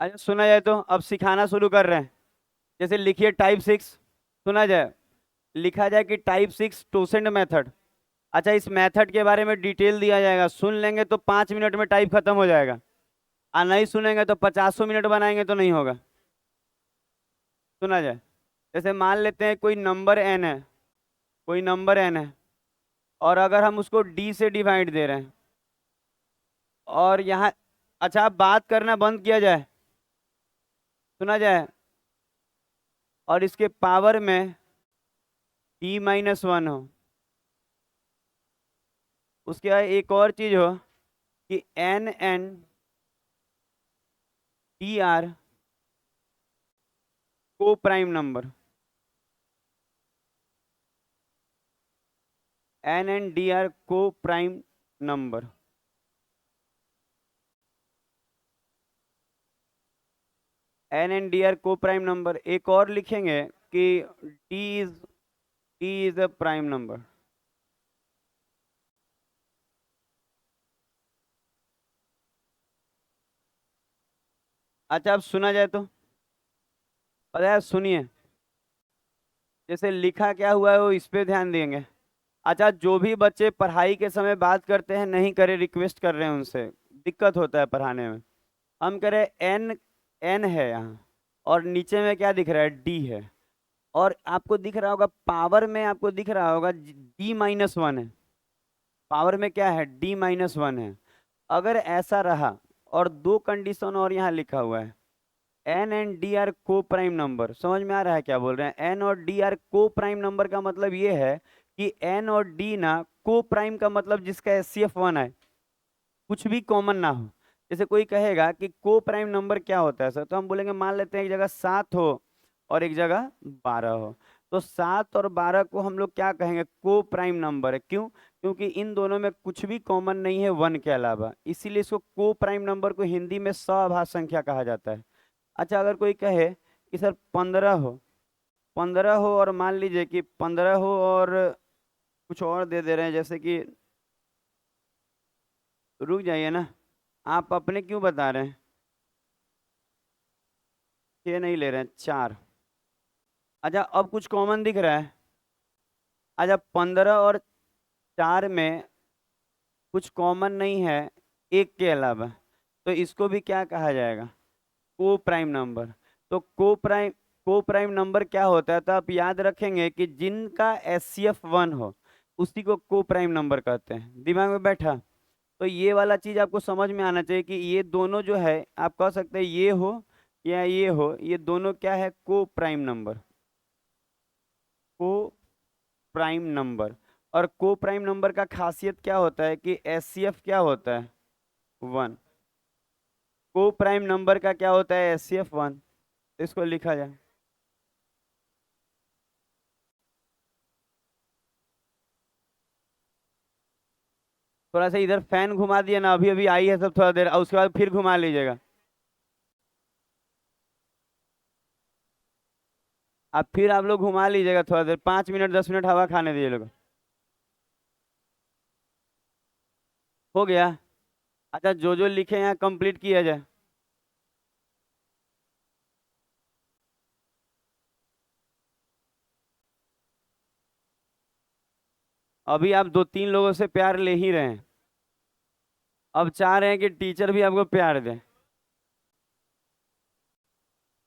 अच्छा सुना जाए तो अब सिखाना शुरू कर रहे हैं। जैसे लिखिए टाइप 6, सुना जाए, लिखा जाए कि टाइप 6 टोसेंट मेथड। अच्छा इस मेथड के बारे में डिटेल दिया जाएगा, सुन लेंगे तो 5 मिनट में टाइप खत्म हो जाएगा, और नहीं सुनेंगे तो 50 मिनट बनाएंगे तो नहीं होगा। सुना जाए, जैसे मान लेते हैं कोई नंबर एन है, कोई नंबर एन है, और अगर हम उसको डी से डिवाइड दे रहे हैं, और यहाँ, अच्छा अब बात करना बंद किया जाए, सुना जाए, और इसके पावर में D-1 हो, उसके बाद एक और चीज हो कि NN DR को प्राइम नंबर, NN DR को प्राइम नंबर, NN DR को प्राइम नंबर। एक और लिखेंगे कि D is a prime number. अच्छा अब सुना जाए तो, पता है, सुनिए, जैसे लिखा क्या हुआ है वो इस पे ध्यान देंगे। अच्छा जो भी बच्चे पढ़ाई के समय बात करते हैं नहीं करे, रिक्वेस्ट कर रहे हैं उनसे, दिक्कत होता है पढ़ाने में। हम कह रहे हैं एन, एन है यहाँ, और नीचे में क्या दिख रहा है, डी है, और आपको दिख रहा होगा पावर में, आपको दिख रहा होगा D-1 है, पावर में क्या है, D-1 है। अगर ऐसा रहा, और दो कंडीशन और यहाँ लिखा हुआ है, NN DR को प्राइम नंबर, समझ में आ रहा है क्या बोल रहे हैं, N और DR को प्राइम नंबर का मतलब ये है कि N और D ना, को प्राइम का मतलब जिसका HCF 1 है, कुछ भी कॉमन ना हो। जैसे कोई कहेगा कि को प्राइम नंबर क्या होता है सर, तो हम बोलेंगे मान लेते हैं एक जगह 7 हो और एक जगह 12 हो, तो 7 और 12 को हम लोग क्या कहेंगे, को प्राइम नंबर है। क्यों? क्योंकि इन दोनों में कुछ भी कॉमन नहीं है 1 के अलावा, इसीलिए इसको को प्राइम नंबर को हिंदी में सभाज्य संख्या कहा जाता है। अच्छा अगर कोई कहे कि सर 15 हो, 15 हो और मान लीजिए कि 15 हो और कुछ और दे दे रहे हैं, जैसे कि, रुक जाइए ना, आप अपने क्यों बता रहे हैं, 6 नहीं ले रहे हैं, 4। अच्छा अब कुछ कॉमन दिख रहा है। अच्छा 15 और 4 में कुछ कॉमन नहीं है एक के अलावा, तो इसको भी क्या कहा जाएगा, को प्राइम नंबर। तो को प्राइम नंबर क्या होता है, तो आप याद रखेंगे कि जिनका HCF 1 हो उसी को को प्राइम नंबर कहते हैं, दिमाग में बैठा। तो ये वाला चीज आपको समझ में आना चाहिए कि ये दोनों जो है, आप कह सकते हैं ये हो या ये हो, ये दोनों क्या है, को प्राइम नंबर, को प्राइम नंबर। और को प्राइम नंबर का खासियत क्या होता है कि HCF क्या होता है, 1। को प्राइम नंबर का क्या होता है, HCF 1। इसको लिखा जाए, थोड़ा सा इधर फैन घुमा दिया ना, अभी अभी आई है सब, थोड़ा देर और उसके बाद फिर घुमा लीजिएगा। अब फिर आप लोग घुमा लीजिएगा थोड़ा देर, 5 मिनट 10 मिनट हवा खाने दीजिए लोग। हो गया। अच्छा जो जो लिखे हैं कंप्लीट किया जाए। अभी आप 2-3 लोगों से प्यार ले ही रहे हैं, अब चाह रहे हैं कि टीचर भी आपको प्यार दे।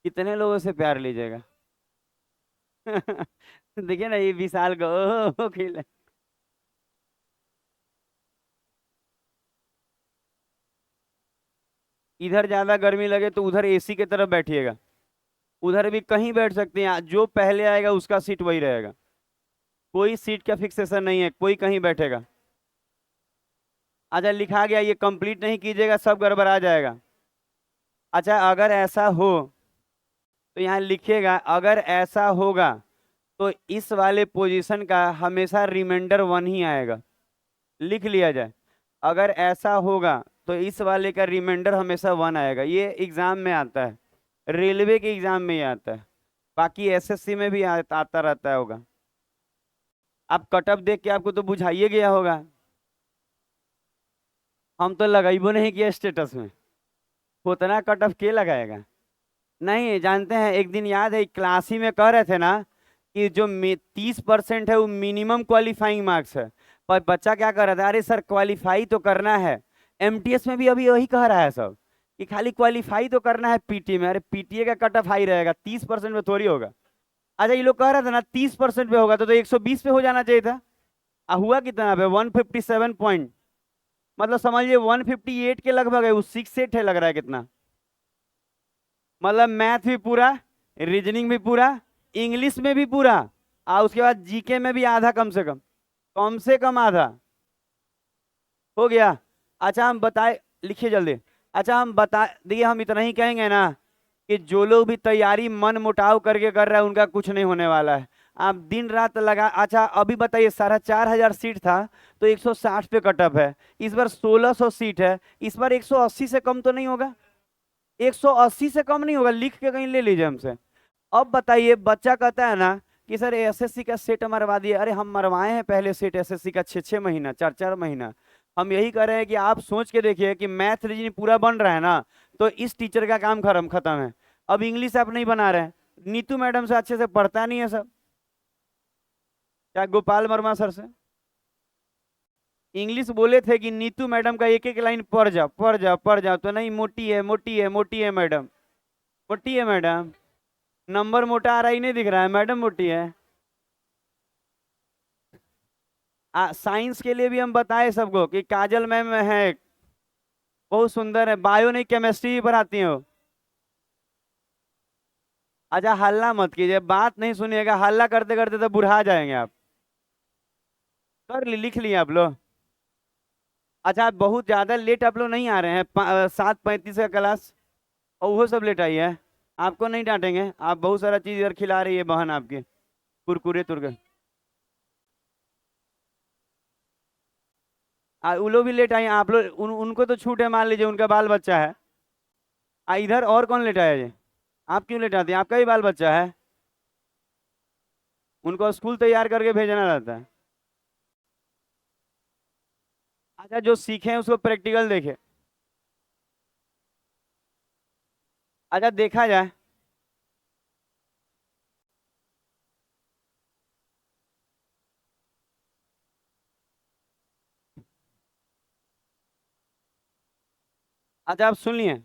कितने लोगों से प्यार लीजिएगा? देखिए ना ये विशाल को, ओ खिल, इधर ज्यादा गर्मी लगे तो उधर AC की तरफ बैठिएगा, उधर भी कहीं बैठ सकते हैं, जो पहले आएगा उसका सीट वही रहेगा, कोई सीट का फिक्सेशन नहीं है, कोई कहीं बैठेगा। अच्छा लिखा गया, ये कंप्लीट नहीं कीजिएगा सब गड़बड़ा जाएगा। अच्छा अगर ऐसा हो तो यहाँ लिखिएगा, अगर ऐसा होगा तो इस वाले पोजीशन का हमेशा रिमाइंडर 1 ही आएगा, लिख लिया जाए। अगर ऐसा होगा तो इस वाले का रिमाइंडर हमेशा 1 आएगा, ये एग्जाम में आता है, रेलवे के एग्जाम में ही आता है, बाकी SSC में भी आता रहता है होगा। आप कटअप देख के आपको तो बुझाइए गया होगा, हम तो लगाइबो नहीं किया स्टेटस में। उतना कट ऑफ के लगाएगा? नहीं जानते हैं, एक दिन याद है क्लास ही में कह रहे थे ना कि जो 30% है वो मिनिमम क्वालिफाइंग मार्क्स है। पर बच्चा क्या कर रहा था, अरे सर क्वालिफाई तो करना है। एमटीएस में भी अभी वही कह रहा है सब कि खाली क्वालिफाई तो करना है पीटी में। अरे पीटीए का कट ऑफ हाई रहेगा, 30% में थोड़ी होगा। अच्छा ये लोग कह रहे थे ना 30% पे होगा तो 120 पे हो जाना चाहिए था। हुआ कितना पे? 157 पॉइंट, मतलब समझिए 158 के लगभग है। वो 68 है लग रहा है कितना। मतलब मैथ भी पूरा, रीजनिंग भी पूरा, इंग्लिश में भी पूरा, और उसके बाद जीके में भी आधा, कम से कम आधा हो गया। अच्छा हम बताए, लिखिए जल्दी। अच्छा हम बता देखिए, हम इतना ही कहेंगे ना कि जो लोग भी तैयारी मन मुटाव करके कर रहे हैं उनका कुछ नहीं होने वाला है। आप दिन रात लगा। अच्छा अभी बताइए, 4,500 सीट था तो 160 पे कटअप है। इस बार 1,600 सीट है, इस बार 180 से कम तो नहीं होगा? 180 से कम नहीं होगा, लिख के कहीं ले लीजिए हमसे। अब बताइए, बच्चा कहता है ना कि सर एसएससी का सेट मरवा दिए। अरे हम मरवाए हैं पहले सेट एसएससी का 6-6 महीना, 4-4 महीना। हम यही कह रहे हैं कि आप सोच के देखिए कि मैथ रीजनिंग पूरा बन रहा है ना, तो इस टीचर का काम खत्म है। अब इंग्लिश आप नहीं बना रहे हैं, नीतू मैडम से अच्छे से पढ़ता नहीं है सब, क्या गोपाल वर्मा सर से इंग्लिश बोले थे कि नीतू मैडम का एक एक लाइन पढ़ जाओ पढ़ जाओ पढ़ जाओ, तो नहीं, मोटी है मोटी है मोटी है मैडम, मोटी है मैडम, नंबर मोटा आ रहा ही नहीं दिख रहा है, मैडम मोटी है। साइंस के लिए भी हम बताए सबको कि काजल मैम है, बहुत सुंदर है, बायो नहीं केमिस्ट्री भी पढ़ाती हो। अच्छा हल्ला मत कीजिए, बात नहीं सुनिएगा, हल्ला करते करते तो बुढ़ा जाएंगे आप। लिख लिए आप लोग? अच्छा आप बहुत ज्यादा लेट आप लोग नहीं आ रहे हैं, 7:35 का क्लास, और वो सब लेट आई है। आपको नहीं डांटेंगे, आप बहुत सारा चीज इधर खिला रही है बहन आपकी, कुरकुरे तुरकुरे। वो लोग भी लेट आई हैं, आप लोग उनको तो छूट है, मान लीजिए उनका बाल बच्चा है। इधर और कौन लेट आया जी? आप क्यों लेट आते हैं? आपका ही बाल बच्चा है, उनको स्कूल तैयार करके भेजना रहता है। अच्छा जो सीखे हैं उसको प्रैक्टिकल देखे। अच्छा देखा जाए। अच्छा आप सुन लिए?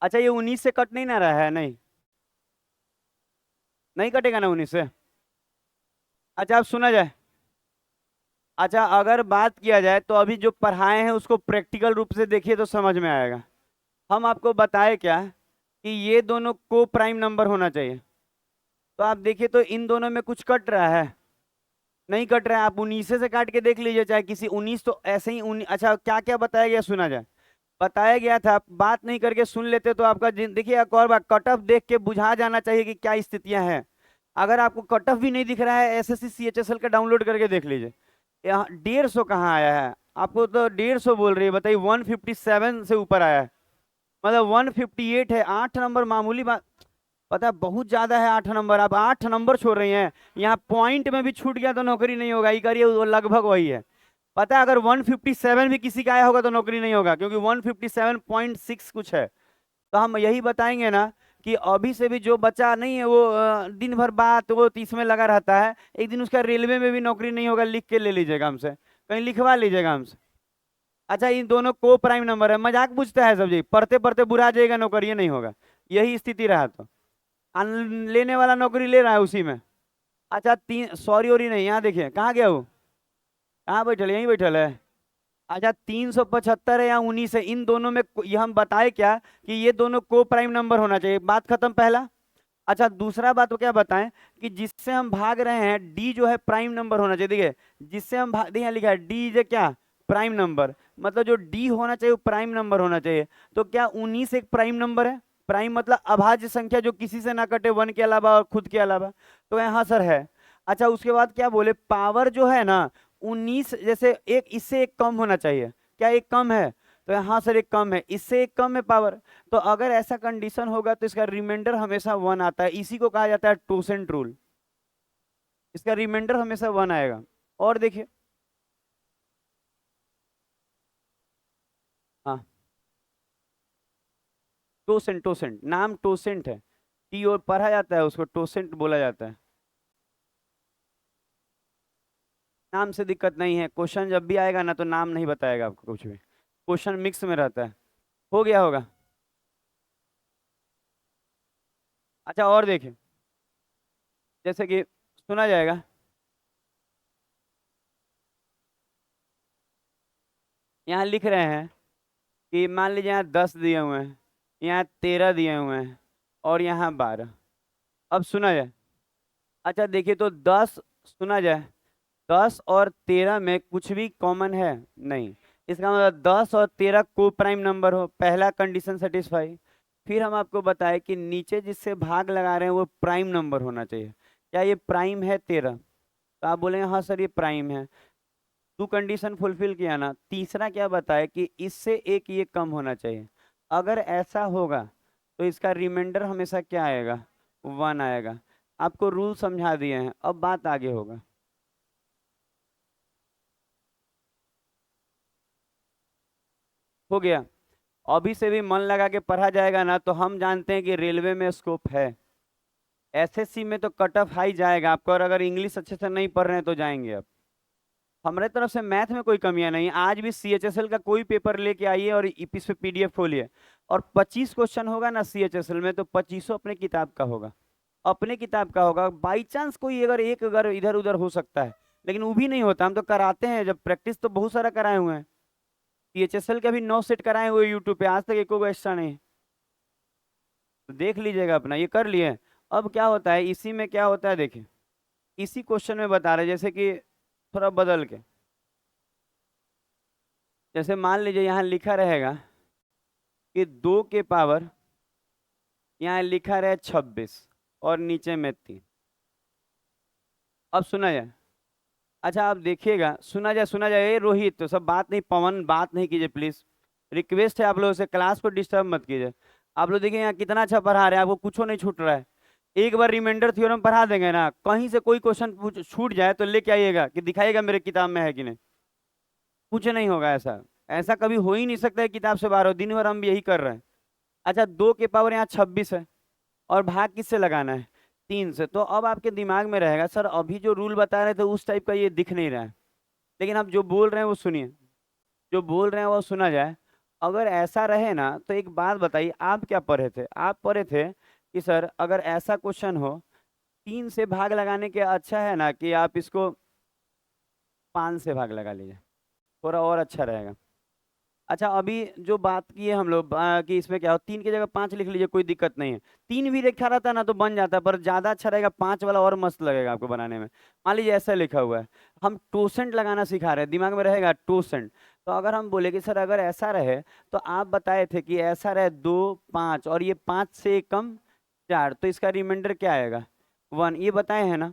अच्छा ये 19 से कट नहीं ना रहा है? नहीं, नहीं कटेगा ना 19 से? अच्छा आप सुना जाए। अच्छा अगर बात किया जाए तो अभी जो पढ़ाए हैं उसको प्रैक्टिकल रूप से देखिए तो समझ में आएगा। हम आपको बताए क्या कि ये दोनों को प्राइम नंबर होना चाहिए, तो आप देखिए तो इन दोनों में कुछ कट रहा है? नहीं कट रहा है। आप 19 से काट के देख लीजिए, चाहे किसी 19 तो ऐसे ही अच्छा क्या क्या बताया गया सुना जाए। बताया गया था, बात नहीं करके सुन लेते तो आपका देखिए एक और बात, कट ऑफ देख के बुझा जाना चाहिए कि क्या स्थितियां हैं। अगर आपको कट ऑफ भी नहीं दिख रहा है, एसएससी सीएचएसएल का डाउनलोड करके देख लीजिए। यहाँ 150 कहाँ आया है? आपको तो 150 बोल रही है, बताइए 157 से ऊपर आया है, मतलब 158 है। 8 नंबर मामूली बात, पता है बहुत ज्यादा है 8 नंबर। आप 8 नंबर छोड़ रही हैं, यहाँ पॉइंट में भी छूट गया तो नौकरी नहीं होगा, ये करिए वो लगभग वही है। पता है अगर 157 भी किसी का आया होगा तो नौकरी नहीं होगा, क्योंकि 157.6 कुछ है। तो हम यही बताएंगे ना कि अभी से भी जो बच्चा नहीं है वो दिन भर बात वो इसमें लगा रहता है, एक दिन उसका रेलवे में भी नौकरी नहीं होगा, लिख के ले लीजिएगा हमसे, कहीं लिखवा लीजिएगा हमसे। अच्छा इन दोनों को प्राइम नंबर है, मजाक बुझता है सब जी, पढ़ते पढ़ते बुरा जाएगा, नौकरी नहीं होगा, यही स्थिति रहा तो। लेने वाला नौकरी ले रहा है उसी में। अच्छा तीन, सॉरी और नहीं, यहाँ देखिए कहाँ गया वो, कहाँ बैठल है? यहीं बैठल है। अच्छा 375 है या 19 है, इन दोनों में ये हम बताए क्या कि ये दोनों को प्राइम नंबर होना चाहिए, बात खत्म पहला। अच्छा दूसरा बात तो क्या बताएं कि जिससे हम भाग रहे हैं डी जो है प्राइम नंबर होना चाहिए। देखिए जिससे हम भाग, देखिए यहाँ लिखा है डी इज क्या? प्राइम नंबर, मतलब जो डी होना चाहिए वो प्राइम नंबर होना चाहिए। तो क्या 19 एक प्राइम नंबर है? प्राइम मतलब अभाज्य संख्या जो किसी से ना कटे, वन के अलावा और खुद के अलावा, तो यहाँ सर है। अच्छा उसके बाद क्या बोले, पावर जो है ना 19, जैसे एक इससे एक कम होना चाहिए, क्या एक कम है? तो यहाँ सर एक कम है, इससे एक कम है पावर। तो अगर ऐसा कंडीशन होगा तो इसका रिमाइंडर हमेशा 1 आता है, इसी को कहा जाता है टोसेंट रूल, इसका रिमाइंडर हमेशा 1 आएगा। और देखिए हाँ, टोसेंट, टोसेंट नाम टोसेंट है, टी और पढ़ा जाता है उसको टोसेंट बोला जाता है। नाम से दिक्कत नहीं है, क्वेश्चन जब भी आएगा ना तो नाम नहीं बताएगा आपको कुछ भी, क्वेश्चन मिक्स में रहता है। हो गया होगा। अच्छा और देखिए, जैसे कि सुना जाएगा यहाँ लिख रहे हैं कि मान लीजिए यहाँ 10 दिए हुए हैं, यहाँ 13 दिए हुए हैं और यहाँ 12। अब सुना जाए। अच्छा देखिए तो 10 सुना जाए, 10 और 13 में कुछ भी कॉमन है नहीं, इसका मतलब 10 और 13 को प्राइम नंबर हो, पहला कंडीशन सेटिस्फाई। फिर हम आपको बताएं कि नीचे जिससे भाग लगा रहे हैं वो प्राइम नंबर होना चाहिए। क्या ये प्राइम है 13? तो आप बोलेंगे हाँ सर ये प्राइम है। टू कंडीशन फुलफिल किया ना, तीसरा क्या बताए कि इससे एक ये कम होना चाहिए। अगर ऐसा होगा तो इसका रिमाइंडर हमेशा क्या आएगा? 1 आएगा। आपको रूल समझा दिए हैं, अब बात आगे होगा। हो गया। अभी से भी मन लगा के पढ़ा जाएगा ना तो हम जानते हैं कि रेलवे में स्कोप है। एसएससी में तो कट ऑफ हाई जाएगा आपको, और अगर इंग्लिश अच्छे से नहीं पढ़ रहे हैं तो जाएंगे आप। हमारे तरफ से मैथ में कोई कमियां नहीं, आज भी सीएचएसएल का कोई पेपर लेके आइए और इस पे पीडीएफ खोलिए, और 25 क्वेश्चन होगा ना सीएचएसएल में तो 25 अपने किताब का होगा, अपने किताब का होगा। बाई चांस कोई अगर इधर उधर हो सकता है, लेकिन वो भी नहीं होता, हम तो कराते हैं, जब प्रैक्टिस तो बहुत सारा कराए हुए हैं। सीएचएसएल के भी 9 सेट कराए हुए यूट्यूब पे, आज तक एक को एक्स्ट्रा नहीं। तो देख लीजिएगा अपना, ये कर लिए। अब क्या होता है इसी में, क्या होता है देखिए, इसी क्वेश्चन में बता रहे जैसे कि थोड़ा बदल के, जैसे मान लीजिए यहाँ लिखा रहेगा कि 2 के पावर, यहाँ लिखा रहे 26 और नीचे में 3। अब सुना जाए। अच्छा आप देखिएगा, सुना जाए ये रोहित, तो सब बात नहीं, पवन बात नहीं कीजिए प्लीज, रिक्वेस्ट है आप लोगों से, क्लास को डिस्टर्ब मत कीजिए। आप लोग देखिए यहाँ कितना अच्छा पढ़ा रहे हैं, आपको कुछ नहीं छूट रहा है। एक बार रिमाइंडर थ्योरम पढ़ा देंगे ना, कहीं से कोई क्वेश्चन छूट जाए तो लेके आइएगा कि दिखाइएगा मेरे किताब में है कि नहीं, कुछ नहीं होगा ऐसा। ऐसा कभी हो ही नहीं सकता है किताब से बाहर हो, दिन भर हम भी यही कर रहे हैं। अच्छा 2 के पावर यहाँ 26 है, और भाग किससे लगाना है? 3 से। तो अब आपके दिमाग में रहेगा सर अभी जो रूल बता रहे थे उस टाइप का ये दिख नहीं रहा है, लेकिन आप जो बोल रहे हैं वो सुनिए, जो बोल रहे हैं वो सुना जाए। अगर ऐसा रहे ना तो एक बात बताइए, आप क्या पढ़े थे? आप पढ़े थे कि सर अगर ऐसा क्वेश्चन हो, 3 से भाग लगाने के अच्छा है ना कि आप इसको 5 से भाग लगा लीजिए, थोड़ा और अच्छा रहेगा। अच्छा अभी जो बात की है हम लोग कि इसमें क्या हो, 3 की जगह 5 लिख लीजिए, कोई दिक्कत नहीं है। 3 भी लिखा रहता है ना तो बन जाता है, पर ज्यादा अच्छा रहेगा 5 वाला, और मस्त लगेगा आपको बनाने में। मान लीजिए ऐसा लिखा हुआ है, हम टोसेंट लगाना सिखा रहे हैं, दिमाग में रहेगा टोसेंट। तो अगर हम बोले कि सर अगर ऐसा रहे, तो आप बताए थे कि ऐसा रहे 2 5 और ये 5 से कम 4, तो इसका रिमाइंडर क्या आएगा? 1, ये बताए हैं ना।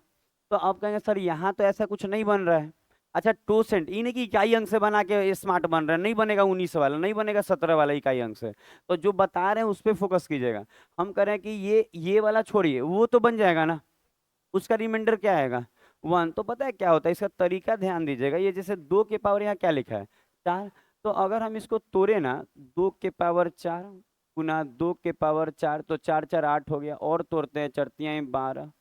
तो आप कहेंगे सर यहाँ तो ऐसा कुछ नहीं बन रहा है। अच्छा टोसेंट इन्हीं की इकाई अंक से बना के स्मार्ट बन रहा है, नहीं बनेगा 19 वाला, नहीं बनेगा 17 वाला इकाई अंक से। तो जो बता रहे हैं उस पर फोकस कीजिएगा। हम कह रहे हैं कि ये वाला छोड़िए, वो तो बन जाएगा ना, उसका रिमाइंडर क्या आएगा? 1। तो पता है क्या होता है इसका तरीका, ध्यान दीजिएगा। ये जैसे 2 के पावर यहाँ क्या लिखा है? 4। तो अगर हम इसको तोड़े ना, 2 के पावर 4 गुना 2 के पावर 4, तो 4 4 8 हो गया, और तोड़ते हैं, चरतियाँ 12,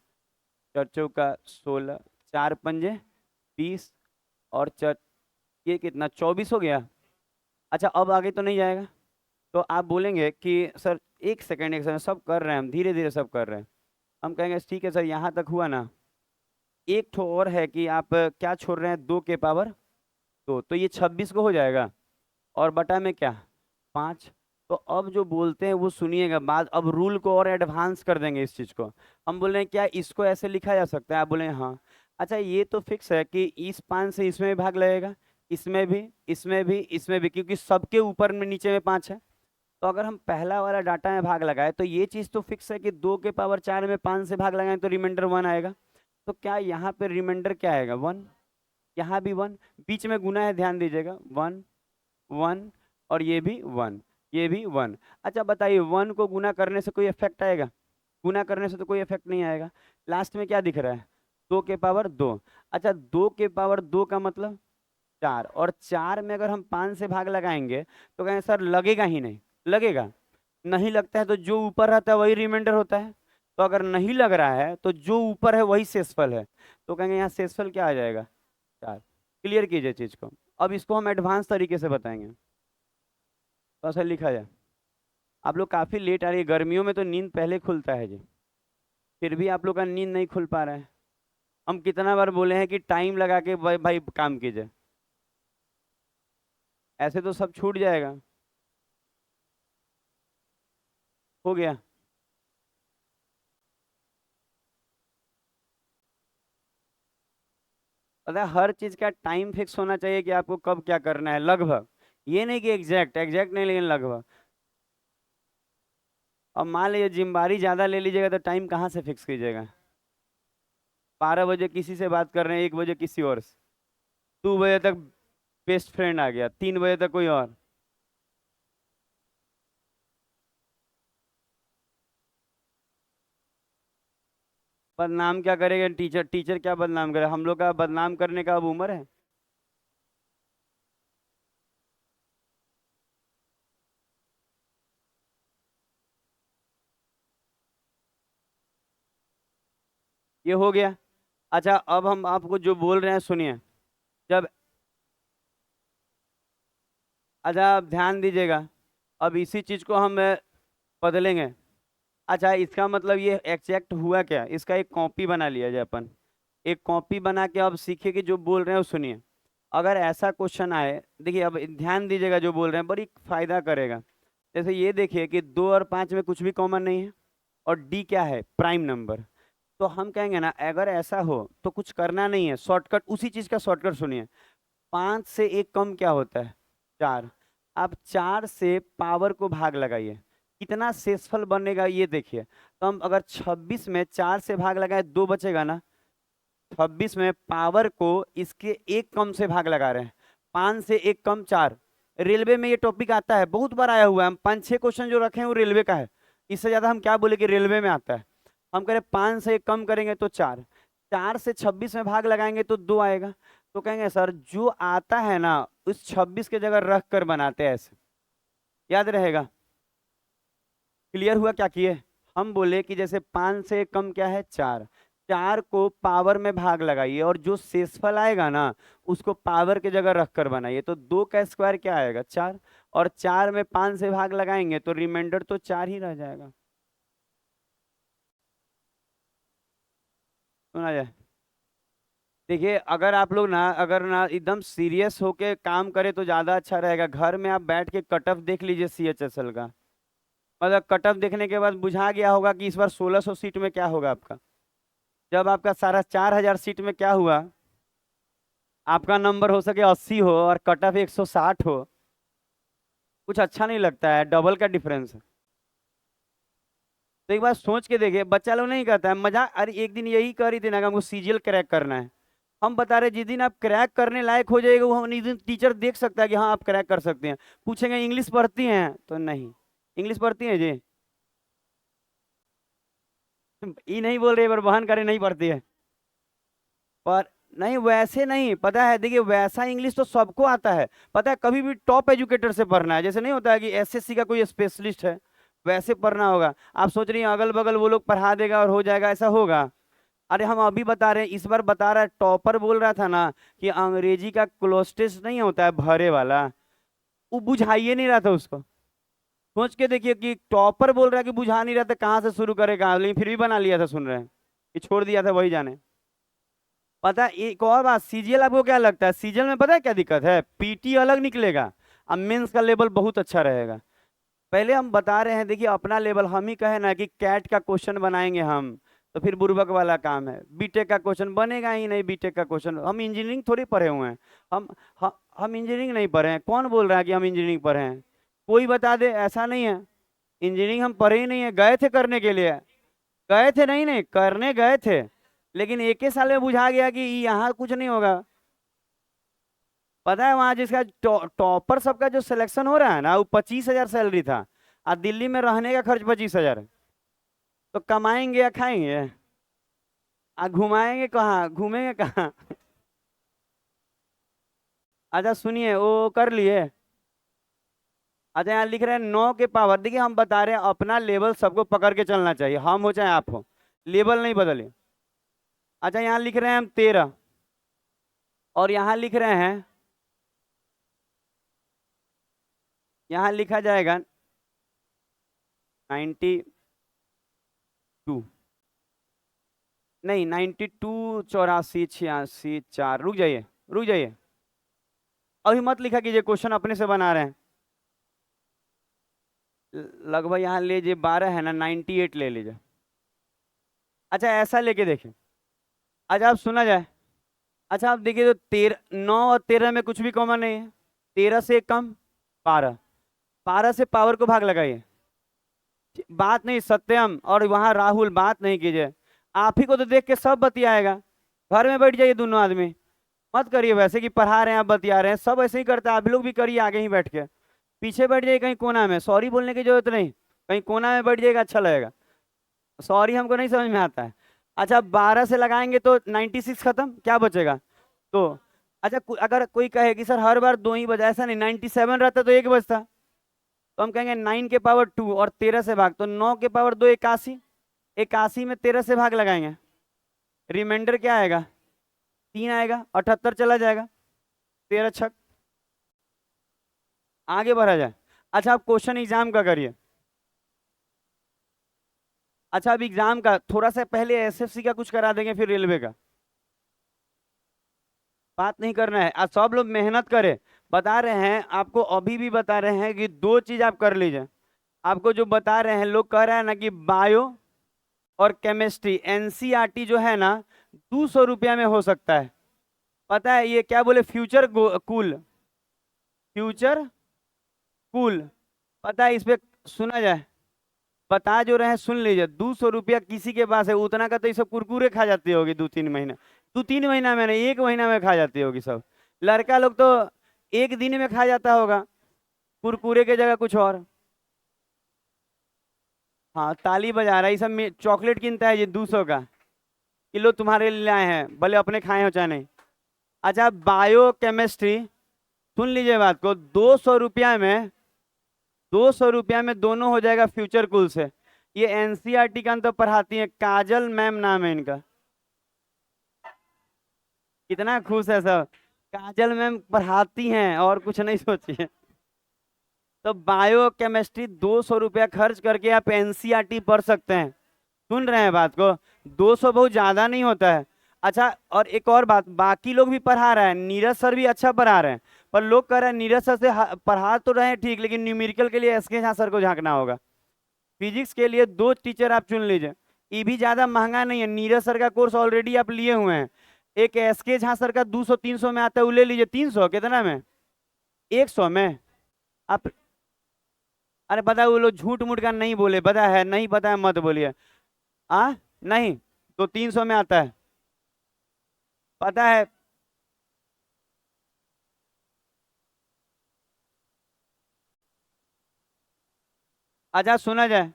चार चौका 16, 4 पंजे 20, और चर ये कितना 24 हो गया। अच्छा अब आगे तो नहीं जाएगा, तो आप बोलेंगे कि सर एक सेकंड सब कर रहे हैं हम, धीरे धीरे सब कर रहे हैं। हम कहेंगे ठीक है सर यहाँ तक हुआ ना, एक ठो और है कि आप क्या छोड़ रहे हैं, 2 के पावर 2, तो ये 26 को हो जाएगा, और बटा में क्या 5। तो अब जो बोलते हैं वो सुनिएगा बात, अब रूल को और एडवांस कर देंगे इस चीज को। हम बोल रहे हैं क्या इसको ऐसे लिखा जा सकता है? आप बोले हाँ। अच्छा ये तो फिक्स है कि इस 5 से इसमें भी भाग लगेगा, इसमें भी, इसमें भी, इसमें भी, क्योंकि सबके ऊपर में नीचे में 5 है। तो अगर हम पहला वाला डाटा में भाग लगाए तो ये चीज तो फिक्स है कि 2 के पावर 4 में 5 से भाग लगाएं तो रिमाइंडर 1 आएगा। तो क्या यहाँ पे रिमाइंडर क्या आएगा? 1। यहाँ भी 1, बीच में गुना है, ध्यान दीजिएगा, 1 1, और ये भी 1, ये भी 1। अच्छा बताइए 1 को गुना करने से कोई इफेक्ट आएगा? गुना करने से तो कोई इफेक्ट नहीं आएगा। लास्ट में क्या दिख रहा है? 2 के पावर 2। अच्छा 2 के पावर 2 का मतलब 4, और 4 में अगर हम 5 से भाग लगाएंगे तो कहेंगे सर लगेगा ही नहीं, लगेगा नहीं लगता है तो जो ऊपर रहता है वही रिमाइंडर होता है। तो अगर नहीं लग रहा है तो जो ऊपर है वही शेषफल है, तो कहेंगे यहाँ शेषफल क्या आ जाएगा, 4। क्लियर कीजिए चीज को। अब इसको हम एडवांस तरीके से बताएंगे, तो ऐसा लिखा जाए। आप लोग काफी लेट आ रही है, गर्मियों में तो नींद पहले खुलता है जी, फिर भी आप लोग का नींद नहीं खुल पा रहा है। हम कितना बार बोले हैं कि टाइम लगा के भाई भाई काम कीजिए, ऐसे तो सब छूट जाएगा। हो गया। पता है हर चीज का टाइम फिक्स होना चाहिए कि आपको कब क्या करना है, लगभग। ये नहीं कि एग्जैक्ट, एग्जैक्ट नहीं लेकिन लगभग। अब मान लीजिए जिम्मेवारी ज्यादा ले लीजिएगा तो टाइम कहाँ से फिक्स कीजिएगा। 12 बजे किसी से बात कर रहे हैं, 1 बजे किसी और से, 2 बजे तक बेस्ट फ्रेंड आ गया, 3 बजे तक कोई और। बदनाम क्या करेगा टीचर, टीचर क्या बदनाम करे, हम लोग का बदनाम करने का अब उम्र है। ये हो गया। अच्छा अब हम आपको जो बोल रहे हैं सुनिए। जब, अच्छा आप ध्यान दीजिएगा, अब इसी चीज को हम बदलेंगे। अच्छा इसका मतलब ये एग्जैक्ट हुआ क्या, इसका एक कॉपी बना लिया जाए अपन। एक कॉपी बना के अब सीखिए कि जो बोल रहे हैं वो सुनिए। अगर ऐसा क्वेश्चन आए, देखिए अब ध्यान दीजिएगा जो बोल रहे हैं बड़ी फायदा करेगा। जैसे ये देखिए कि 2 और 5 में कुछ भी कॉमन नहीं है, और डी क्या है, प्राइम नंबर। तो हम कहेंगे ना अगर ऐसा हो तो कुछ करना नहीं है, शॉर्टकट, उसी चीज का शॉर्टकट सुनिए। 5 से 1 कम क्या होता है, 4। अब 4 से पावर को भाग लगाइए, कितना शेषफल बनेगा ये देखिए। तो हम अगर 26 में 4 से भाग लगाए 2 बचेगा ना, 26 में पावर को इसके 1 कम से भाग लगा रहे हैं, 5 से 1 कम 4। रेलवे में ये टॉपिक आता है, बहुत बार आया हुआ है, हम 5-6 क्वेश्चन जो रखे हैं वो रेलवे का है। इससे ज्यादा हम क्या बोले कि रेलवे में आता है। हम कह रहे 5 से 1 कम करेंगे तो 4, 4 से 26 में भाग लगाएंगे तो 2 आएगा। तो कहेंगे सर जो आता है ना उस 26 के जगह रख कर बनाते हैं ऐसे, याद रहेगा। क्लियर हुआ क्या किए। हम बोले कि जैसे 5 से 1 कम क्या है, 4, 4 को पावर में भाग लगाइए और जो शेषफल आएगा ना उसको पावर के जगह रख कर बनाइए, तो 2 का स्क्वायर क्या आएगा, 4। और 4 में 5 से भाग लगाएंगे तो रिमाइंडर तो 4 ही रह जाएगा। सुना जाए। देखिए अगर आप लोग ना अगर ना एकदम सीरियस होके काम करें तो ज्यादा अच्छा रहेगा। घर में आप बैठ के कट ऑफ देख लीजिए CHSL का, मतलब कट ऑफ देखने के बाद बुझा गया होगा कि इस बार 1600 सीट में क्या होगा आपका। जब आपका सारा 4000 सीट में क्या हुआ, आपका नंबर हो सके 80 हो और कट ऑफ 160 हो, कुछ अच्छा नहीं लगता है, डबल का डिफरेंस है। तो एक बार सोच के देखिए, बच्चा लोग नहीं करता है मजाक। अरे एक दिन यही कह रही थी ना कि हमको CGL क्रैक करना है। हम बता रहे जिस दिन आप क्रैक करने लायक हो जाएगा वो हम उस दिन टीचर देख सकता है कि हाँ आप क्रैक कर सकते हैं। पूछेंगे इंग्लिश पढ़ती हैं तो नहीं, इंग्लिश पढ़ती हैं जी, ये नहीं बोल रहे पर बहन करे नहीं पढ़ती है। पर नहीं वैसे नहीं, पता है देखिए वैसा इंग्लिश तो सबको आता है। पता है कभी भी टॉप एजुकेटर से पढ़ना है, जैसे नहीं होता है कि SSC का कोई स्पेशलिस्ट है, वैसे पढ़ना होगा। आप सोच रही हैं अगल बगल वो लोग पढ़ा देगा और हो जाएगा, ऐसा होगा। अरे हम अभी बता रहे हैं, इस बार बता रहा है, टॉपर बोल रहा था ना कि अंग्रेजी का क्लोज टेस्ट नहीं होता है भरे वाला, वो बुझाइए नहीं रहा था उसको। सोच के देखिए कि टॉपर बोल रहा है कि बुझा नहीं रहा था, कहाँ से शुरू करेगा, लेकिन फिर भी बना लिया था, सुन रहे हैं कि छोड़ दिया था वही जाने। पता है एक और बात, CGL आपको क्या लगता है, CGL में पता है क्या दिक्कत है, PT अलग निकलेगा, अब मेंस का लेवल बहुत अच्छा रहेगा। पहले हम बता रहे हैं देखिए अपना लेवल, हम ही कहे ना कि कैट का क्वेश्चन बनाएंगे हम, तो फिर बुर्बक वाला काम है। बीटेक का क्वेश्चन बनेगा ही नहीं, बीटेक का क्वेश्चन, हम इंजीनियरिंग थोड़ी पढ़े हुए हैं। हम हम इंजीनियरिंग नहीं पढ़े हैं, कौन बोल रहा है कि हम इंजीनियरिंग पढ़े हैं, कोई बता दे, ऐसा नहीं है। इंजीनियरिंग हम पढ़े ही नहीं है, गए थे करने के लिए, गए थे, नहीं नहीं करने गए थे, लेकिन एक ही साल में बुझा गया कि यहाँ कुछ नहीं होगा। पता है वहां जिसका टॉपर सबका जो सिलेक्शन हो रहा है ना वो 25,000 सैलरी था, और दिल्ली में रहने का खर्च 25,000। तो कमाएंगे या खाएंगे, घुमाएंगे कहाँ, घूमेंगे कहाँ। अच्छा सुनिए, वो कर लिए। अच्छा यहाँ लिख रहे हैं 9 के पावर, देखिए हम बता रहे हैं अपना लेवल सबको पकड़ के चलना चाहिए, हम हो चाहे आप हो, लेवल नहीं बदले। अच्छा यहाँ लिख रहे हैं हम 13, और यहाँ लिख रहे हैं, यहाँ लिखा जाएगा 92, नहीं 92, 84, 86, 4, रुक जाइए, रुक जाइए, अभी मत लिखा कीजिए, क्वेश्चन अपने से बना रहे हैं। लगभग यहाँ ले लीजिए 12 है ना, 98 ले लीजिए। अच्छा ऐसा लेके देखिए। अच्छा अब सुना जाए। अच्छा आप देखिए, तो 13, 9 और 13 में कुछ भी कॉमन नहीं है, 13 से एक कम 12, 12 से पावर को भाग लगाइए। बात नहीं सत्यम और वहां राहुल, बात नहीं कीजिए, आप ही को तो देख के सब बतियाएगा। घर में बैठ जाइए दोनों आदमी, मत करिए वैसे कि पढ़ा रहे हैं आप बतिया रहे हैं, सब ऐसे ही करते हैं, आप लोग भी करिए आगे ही बैठ के। पीछे बैठ जाइए कहीं कोना में, सॉरी बोलने की जरूरत नहीं, कहीं कोना में बैठ जाएगा, अच्छा लगेगा। सॉरी हमको नहीं समझ में आता है। अच्छा 12 से लगाएंगे तो 96 खत्म, क्या बचेगा? तो अच्छा अगर कोई कहे कि सर हर बार दो ही बजा, ऐसा नहीं, 97 रहता तो एक बजता, तो हम कहेंगे 9 के पावर 2 और 13 से भाग, तो 9 के पावर 2 81, 81 में 13 से भाग लगाएंगे, रिमाइंडर क्या आएगा? 3 आएगा, 78 चला जाएगा, 13 छक, आगे बढ़ा जाए। अच्छा आप क्वेश्चन एग्जाम का करिए। अच्छा अब एग्जाम का थोड़ा सा पहले एसएससी का कुछ करा देंगे, फिर रेलवे का, बात नहीं करना है। आज सब लोग मेहनत करें, बता रहे हैं आपको, अभी भी बता रहे हैं कि दो चीज आप कर लीजिए। आपको जो बता रहे हैं, लोग कह रहे हैं ना कि बायो और केमिस्ट्री एनसीईआरटी जो है ना, 200 रुपया में हो सकता है। पता है ये क्या बोले? फ्यूचर कूल, फ्यूचर कूल, पता है इस पे सुना जाए, बता जो रहे हैं सुन लीजिए, 200 रुपया किसी के पास है उतना का, तो ये सब कुरकुरे खा जाती होगी 2-3 महीना, 2-3 महीना में नहीं, 1 महीना में खा जाती होगी सब। लड़का लोग तो एक दिन में खा जाता होगा कुरकुरे के जगह कुछ और। हाँ ताली बजा रहा है, ये सब चॉकलेट किनता है ये 200 का, किलो तुम्हारे लिए लाए हैं, भले अपने खाए हो चाहे नहीं। अच्छा बायो केमिस्ट्री, सुन लीजिए बात को, 200 रुपया में, 200 रुपया में दोनों हो जाएगा फ्यूचर कूल से। ये एनसीईआरटी का तो पढ़ाती है, काजल मैम नाम है इनका, कितना खुश है सब, काजल मैम पढ़ाती हैं और कुछ नहीं सोचिए। तो बायो केमिस्ट्री 200 रुपया खर्च करके आप एनसीईआरटी पढ़ सकते हैं, सुन रहे हैं बात को, 200 बहुत ज्यादा नहीं होता है। अच्छा और एक और बात, बाकी लोग भी पढ़ा रहे हैं, नीरज सर भी अच्छा पढ़ा रहे हैं, पर लोग कह रहे हैं नीरज सर से पढ़ा तो रहे हैं ठीक, लेकिन न्यूमेरिकल के लिए एसके झा सर को झांकना होगा। फिजिक्स के लिए दो टीचर आप चुन लीजिए, ये भी ज्यादा महंगा नहीं है, नीरज सर का कोर्स ऑलरेडी आप लिए हुए हैं। एक एसके झा सर का 200-300 में आता है, वो ले लीजिए, 300 कितना में, 100 में आप। अरे पता है वो लोग झूठ मूठ का नहीं बोले, पता है नहीं पता है मत बोलिए। आ नहीं, तो 300 में आता है, पता है। अच्छा सुना जाए,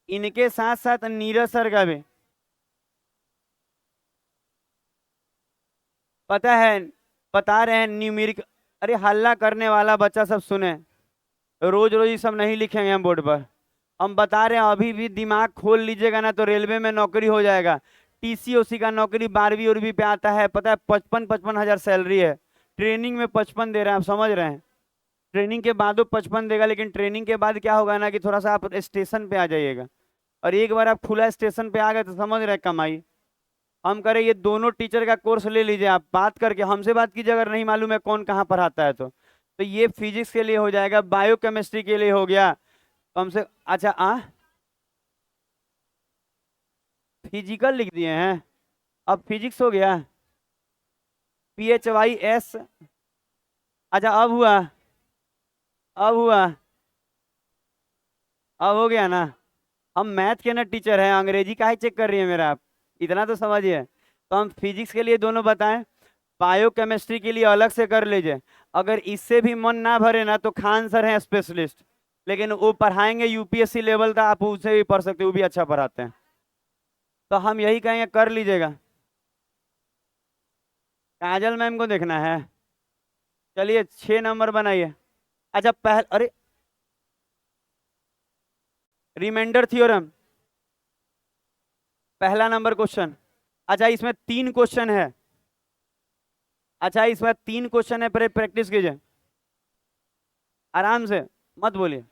इनके साथ साथ नीरज सर का भी, पता है, बता रहे हैं न्यूमेरिक, अरे हल्ला करने वाला बच्चा सब सुने, रोज रोज ये सब नहीं लिखेंगे हम बोर्ड पर, हम बता रहे हैं अभी भी दिमाग खोल लीजिएगा ना, तो रेलवे में नौकरी हो जाएगा, टीसीओसी का नौकरी 12वीं उर्वी पे आता है, पता है 55-55 हजार सैलरी है, ट्रेनिंग में 55 दे रहे हैं, आप समझ रहे हैं, ट्रेनिंग के बाद वो 55 देगा, लेकिन ट्रेनिंग के बाद क्या होगा ना कि थोड़ा सा आप स्टेशन पे आ जाइएगा, और एक बार आप खुला स्टेशन पे आ गए तो समझ रहे हैं कमाई। हम करें ये दोनों टीचर का कोर्स ले लीजिए, आप बात करके हमसे बात कीजिए, अगर नहीं मालूम है कौन कहाँ पढ़ाता है तो ये फिजिक्स के लिए हो जाएगा, बायो केमिस्ट्री के लिए हो गया, कम से अच्छा फिजिकल लिख दिए हैं, अब फिजिक्स हो गया, PHYS। अच्छा अब हुआ, अब हुआ, अब हो गया ना। हम मैथ के ना टीचर हैं, अंग्रेजी का ही चेक कर रही है मेरा, आप इतना तो समझिए। तो हम फिजिक्स के लिए दोनों बताएं, बायो केमिस्ट्री के लिए अलग से कर लीजिए, अगर इससे भी मन ना भरे ना तो खान सर हैं स्पेशलिस्ट, लेकिन वो पढ़ाएंगे यूपीएससी लेवल का, आप उसे भी पढ़ सकते हो, वो भी अच्छा पढ़ाते हैं, तो हम यही कहेंगे कर लीजिएगा। काजल मैम को देखना है, चलिए 6 नंबर बनाइए। अच्छा अरे रिमाइंडर थ्योरम, पहला नंबर क्वेश्चन। अच्छा इसमें 3 क्वेश्चन है। अच्छा इसमें 3 क्वेश्चन है, पर प्रैक्टिस कीजिए आराम से, मत बोलिए,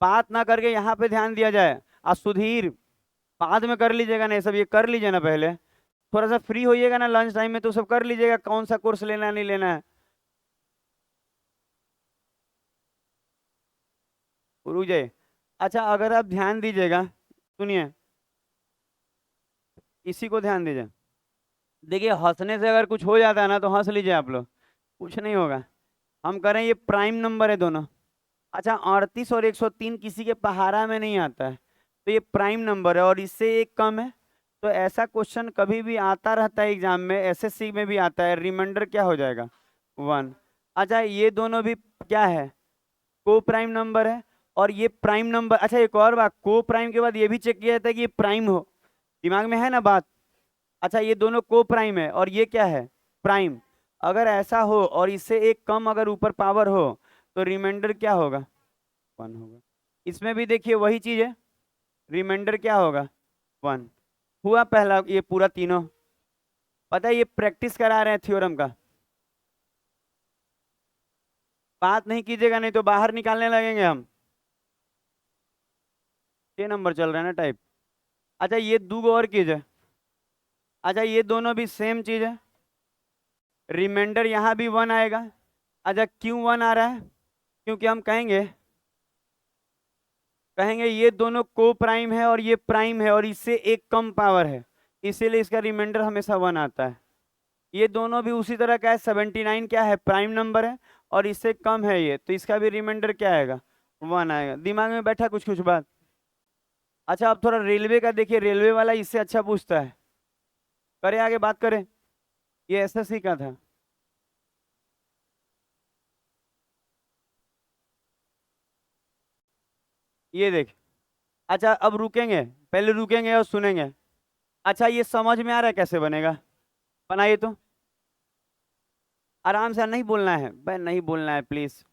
बात ना करके यहाँ पे ध्यान दिया जाए। और सुधीर बाद में कर लीजिएगा, नहीं सब ये कर लीजिए ना पहले, थोड़ा सा फ्री होइएगा ना लंच टाइम में तो सब कर लीजिएगा, कौन सा कोर्स लेना है नहीं लेना है। रुक जाइए। अच्छा अगर आप ध्यान दीजिएगा, सुनिए, इसी को ध्यान दीजिए। देखिए हंसने से अगर कुछ हो जाता है ना तो हंस लीजिए आप लोग, कुछ नहीं होगा। हम करें, ये प्राइम नंबर है दोनों। अच्छा 38 और 103 किसी के पहाड़ा में नहीं आता है, तो ये प्राइम नंबर है और इससे एक कम है। तो ऐसा क्वेश्चन कभी भी आता रहता है एग्जाम में, एसएससी में भी आता है, रिमाइंडर क्या हो जाएगा 1। अच्छा ये दोनों भी क्या है, को प्राइम नंबर है, और ये प्राइम नंबर। अच्छा एक और बात, को प्राइम के बाद ये भी चेक किया जाता है कि ये प्राइम हो, दिमाग में है ना बात। अच्छा ये दोनों को प्राइम है और ये क्या है, प्राइम। अगर ऐसा हो और इससे एक कम अगर ऊपर पावर हो तो रिमाइंडर क्या होगा, 1 होगा। इसमें भी देखिए वही चीज है, रिमाइंडर क्या होगा 1। हुआ पहला, ये पूरा तीनों। पता है ये प्रैक्टिस करा रहे हैं थ्योरम का, बात नहीं कीजिएगा नहीं तो बाहर निकालने लगेंगे हम। 6 नंबर चल रहा है ना टाइप। अच्छा ये दो और चीज है। अच्छा ये दोनों भी सेम चीज है, रिमाइंडर यहाँ भी 1 आएगा। अच्छा क्यों 1 आ रहा है, क्योंकि हम कहेंगे, कहेंगे ये दोनों को प्राइम है और ये प्राइम है और इससे एक कम पावर है, इसीलिए इसका रिमाइंडर हमेशा 1 आता है। ये दोनों भी उसी तरह का है, 79 क्या है, प्राइम नंबर है और इससे कम है ये, तो इसका भी रिमाइंडर क्या आएगा 1 आएगा। दिमाग में बैठा कुछ कुछ बात। अच्छा अब थोड़ा रेलवे का देखिए, रेलवे वाला इससे अच्छा पूछता है, करें आगे बात करें, ये एसएससी का था। ये देख, अच्छा अब रुकेंगे, पहले रुकेंगे और सुनेंगे। अच्छा ये समझ में आ रहा है कैसे बनेगा, बनाइए तो, आराम से, नहीं बोलना है भाई, नहीं बोलना है प्लीज।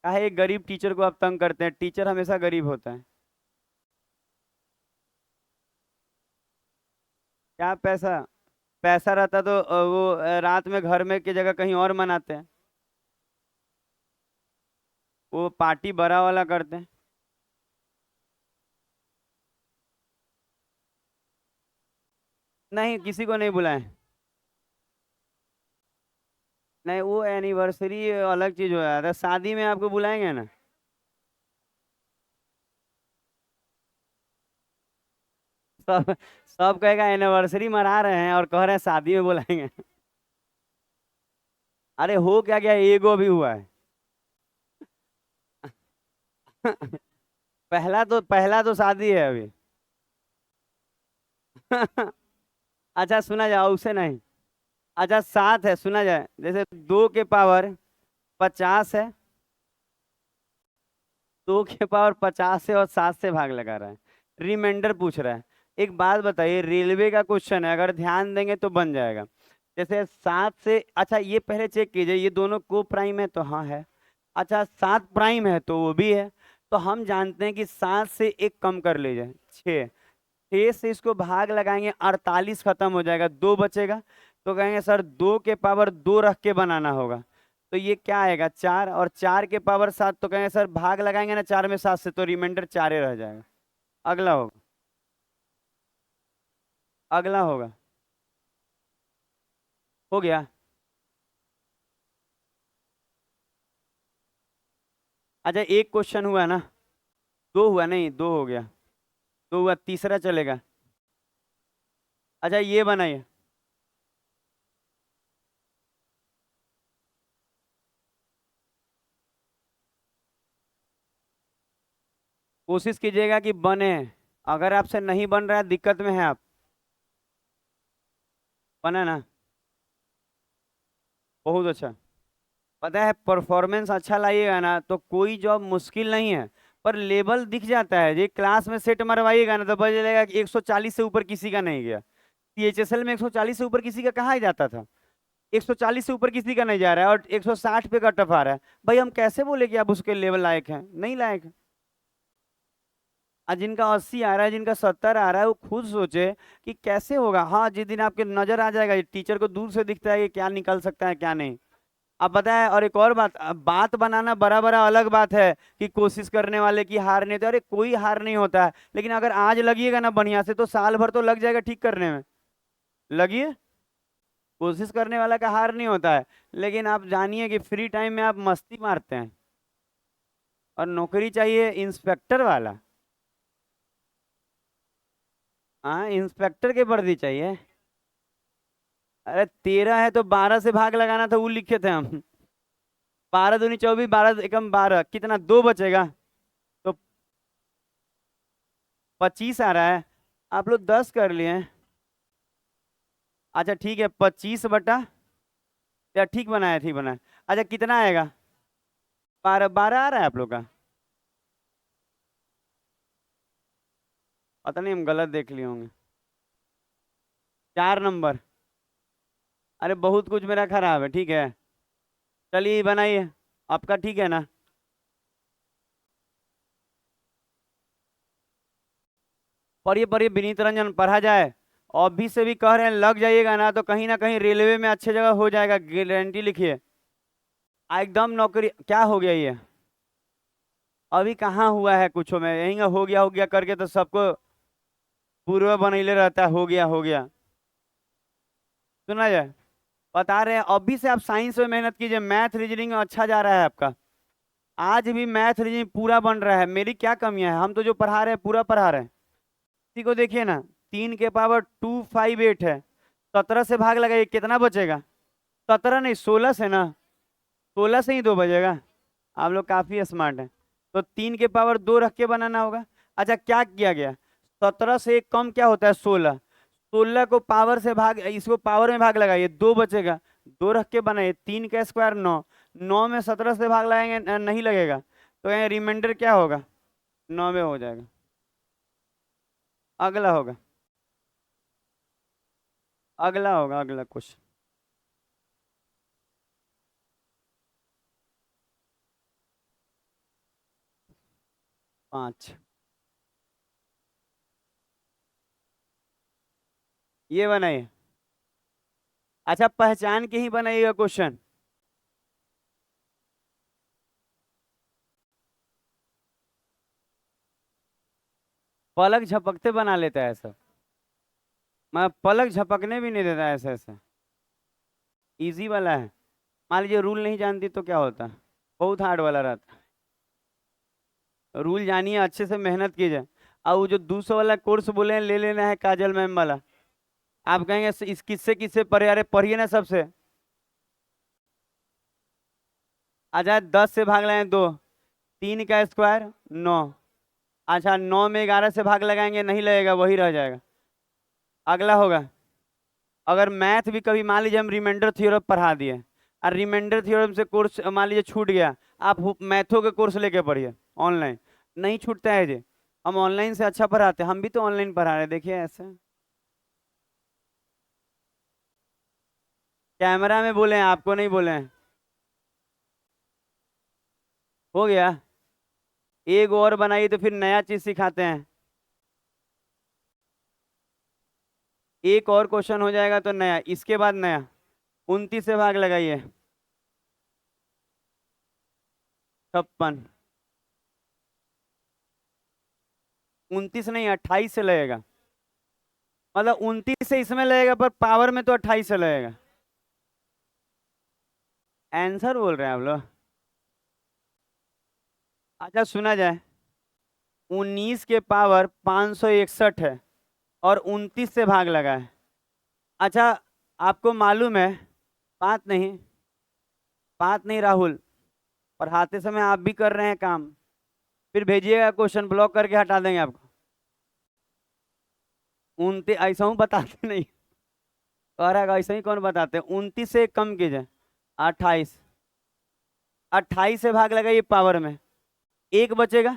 काहे एक गरीब टीचर को आप तंग करते हैं, टीचर हमेशा गरीब होता है। क्या पैसा, पैसा रहता तो वो रात में घर में की जगह कहीं और मनाते हैं, वो पार्टी बड़ा वाला करते हैं। नहीं किसी को नहीं बुलाएं, नहीं वो एनिवर्सरी अलग चीज हो जाता है, शादी में आपको बुलाएंगे ना। सब सब कहेगा एनिवर्सरी मना रहे हैं और कह रहे हैं शादी में बुलाएंगे। अरे हो क्या गया, ईगो भी हुआ है। पहला तो शादी है अभी। अच्छा सुना जाए, उसे नहीं। अच्छा 7 है, सुना जाए, जैसे 2 के पावर 50 है, 2 के पावर 50 है और 7 से भाग लगा रहा है, रिमाइंडर पूछ रहा है। एक बात बताइए, रेलवे का क्वेश्चन है, अगर ध्यान देंगे तो बन जाएगा। जैसे 7 से, अच्छा ये पहले चेक कीजिए, ये दोनों को प्राइम है तो हाँ है। अच्छा 7 प्राइम है तो वो भी है। तो हम जानते हैं कि 7 से एक कम कर लीजिए, 6। 6 से इसको भाग लगाएंगे, 48 खत्म हो जाएगा, 2 बचेगा। तो कहेंगे सर 2 के पावर 2 रख के बनाना होगा, तो ये क्या आएगा 4, और 4 के पावर 7, तो कहेंगे सर भाग लगाएंगे ना 4 में 7 से, तो रिमाइंडर 4 ही रह जाएगा। अगला होगा, अगला होगा, हो गया। अच्छा एक क्वेश्चन हुआ ना, 2 हुआ, नहीं 2 हो गया, 2 हुआ, तीसरा चलेगा। अच्छा ये बनाइए, कोशिश कीजिएगा कि बने, अगर आपसे नहीं बन रहा है दिक्कत में है आप, बना ना, बहुत अच्छा। पता है परफॉर्मेंस अच्छा लाइएगा ना तो कोई जॉब मुश्किल नहीं है, पर लेवल दिख जाता है। ये क्लास में सेट मरवाइएगा ना तो पता चलेगा कि 140 से ऊपर किसी का नहीं गया। सीएचएसएल में 140 से ऊपर किसी का कहाँ जाता था? 140 से ऊपर किसी का नहीं जा रहा है और 160 पे कट ऑफ आ रहा है। भाई हम कैसे बोले कि आप उसके लेवल लायक हैं? नहीं लायक है। आज जिनका 80 आ रहा है, जिनका 70 आ रहा है, वो खुद सोचे कि कैसे होगा। हाँ, जिस दिन आपके नजर आ जाएगा, टीचर को दूर से दिखता है कि क्या निकल सकता है क्या नहीं। अब पता है, और एक और बात, बात बनाना बड़ा बड़ा अलग बात है कि कोशिश करने वाले की हार नहीं होती। अरे कोई हार नहीं होता है, लेकिन अगर आज लगिएगा ना बढ़िया से तो साल भर तो लग जाएगा ठीक करने में। लगिए, कोशिश करने वाला का हार नहीं होता है। लेकिन आप जानिए कि फ्री टाइम में आप मस्ती मारते हैं और नौकरी चाहिए इंस्पेक्टर वाला। हाँ, इंस्पेक्टर की वर्दी चाहिए। अरे 13 है तो 12 से भाग लगाना था, वो लिखे थे हम। 12 दूनी 24, 12 एकम 12, कितना? 2 बचेगा तो 25 आ रहा है। आप लोग 10 कर लिए। अच्छा ठीक है, 25 बटा, या ठीक बनाया, ठीक बनाया। अच्छा कितना आएगा? 12, 12 आ रहा है आप लोग का? पता नहीं, हम गलत देख लिए होंगे। 4 नंबर। अरे बहुत कुछ मेरा खराब है, ठीक है। चलिए बनाइए, आपका ठीक है ना? पढ़िए पढ़िए, विनीत रंजन पढ़ा जाए। और भी से भी कह रहे हैं लग जाइएगा ना तो कहीं ना कहीं रेलवे में अच्छे जगह हो जाएगा, गारंटी लिखिए। एकदम नौकरी क्या हो गया ये? अभी कहाँ हुआ है कुछ में, यही हो गया करके तो सबको पूर्व बनैले रहता है, हो गया हो गया। सुना जाए, बता रहे हैं अभी से आप साइंस में मेहनत कीजिए, मैथ रीजनिंग अच्छा जा रहा है आपका। आज भी मैथ रीजनिंग पूरा बन रहा है। मेरी क्या कमियां है? हम तो जो पढ़ा रहे हैं पूरा पढ़ा रहे हैं। इसी को देखिए ना, 3 के पावर 258 है। 17 से भाग लगाइए, कितना बचेगा? 17 नहीं, 16 से ना। 16 से ही 2 बजेगा। आप लोग काफी स्मार्ट हैं। तो 3 के पावर 2 रख के बनाना होगा। अच्छा क्या किया गया? 17 से एक कम क्या होता है? 16। 16 को पावर से भाग, इसको पावर में भाग लगाइए, 2 बचेगा। 2 रख के बनाइए, 3 का स्क्वायर 9। 9 में 17 से भाग लगाएंगे, नहीं लगेगा। तो यहाँ रिमाइंडर क्या होगा? 9 में हो जाएगा। अगला होगा, अगला होगा, अगला कुछ। 5। ये बनाइए। अच्छा पहचान के ही बनाइएगा क्वेश्चन। पलक झपकते बना लेता है सब। मैं पलक झपकने भी नहीं देता ऐसे ऐसे। इजी वाला है। मान लीजिए रूल नहीं जानती तो क्या होता? बहुत हार्ड वाला रहता। रूल जानिए, अच्छे से मेहनत कीजिए। और वो जो 200 वाला कोर्स बोले हैं ले लेना है, काजल मैम वाला। आप कहेंगे इस किससे किससे पढ़े? अरे पढ़िए ना सबसे। आ जाए, 10 से भाग लगाएं 2, 3 का स्क्वायर 9। अच्छा 9 में 11 से भाग लगाएंगे, नहीं लगेगा, वही रह जाएगा। अगला होगा, अगर मैथ भी कभी मान लीजिए हम रिमाइंडर थ्योरम पढ़ा दिए और रिमाइंडर थ्योरम से कोर्स मान लीजिए छूट गया, आप मैथों के कोर्स लेके पढ़िए ऑनलाइन। नहीं छूटता है जी, हम ऑनलाइन से अच्छा पढ़ाते हैं, हम भी तो ऑनलाइन पढ़ा रहे हैं, देखिए ऐसे। कैमरा में बोले हैं, आपको नहीं बोले हैं। हो गया। एक और बनाइए तो फिर नया चीज सिखाते हैं। एक और क्वेश्चन हो जाएगा तो नया, इसके बाद नया। 29 से भाग लगाइए, 56। 29 नहीं, 28 से लगेगा। मतलब 29 से इसमें लगेगा पर पावर में तो 28 से लगेगा। आंसर बोल रहे हैं आप लोग? अच्छा सुना जाए, 19 के पावर 561 है और 29 से भाग लगा है। अच्छा आपको मालूम है, बात नहीं, बात नहीं राहुल, पढ़ाते समय आप भी कर रहे हैं काम। फिर भेजिएगा क्वेश्चन, ब्लॉक करके हटा देंगे आपको। 29 ऐसा हूँ बताते नहीं। कह रहा है ऐसा ही कौन बताते हैं? 29 से कम कीजिए, 28। 28 से भाग लगाइए पावर में, एक बचेगा।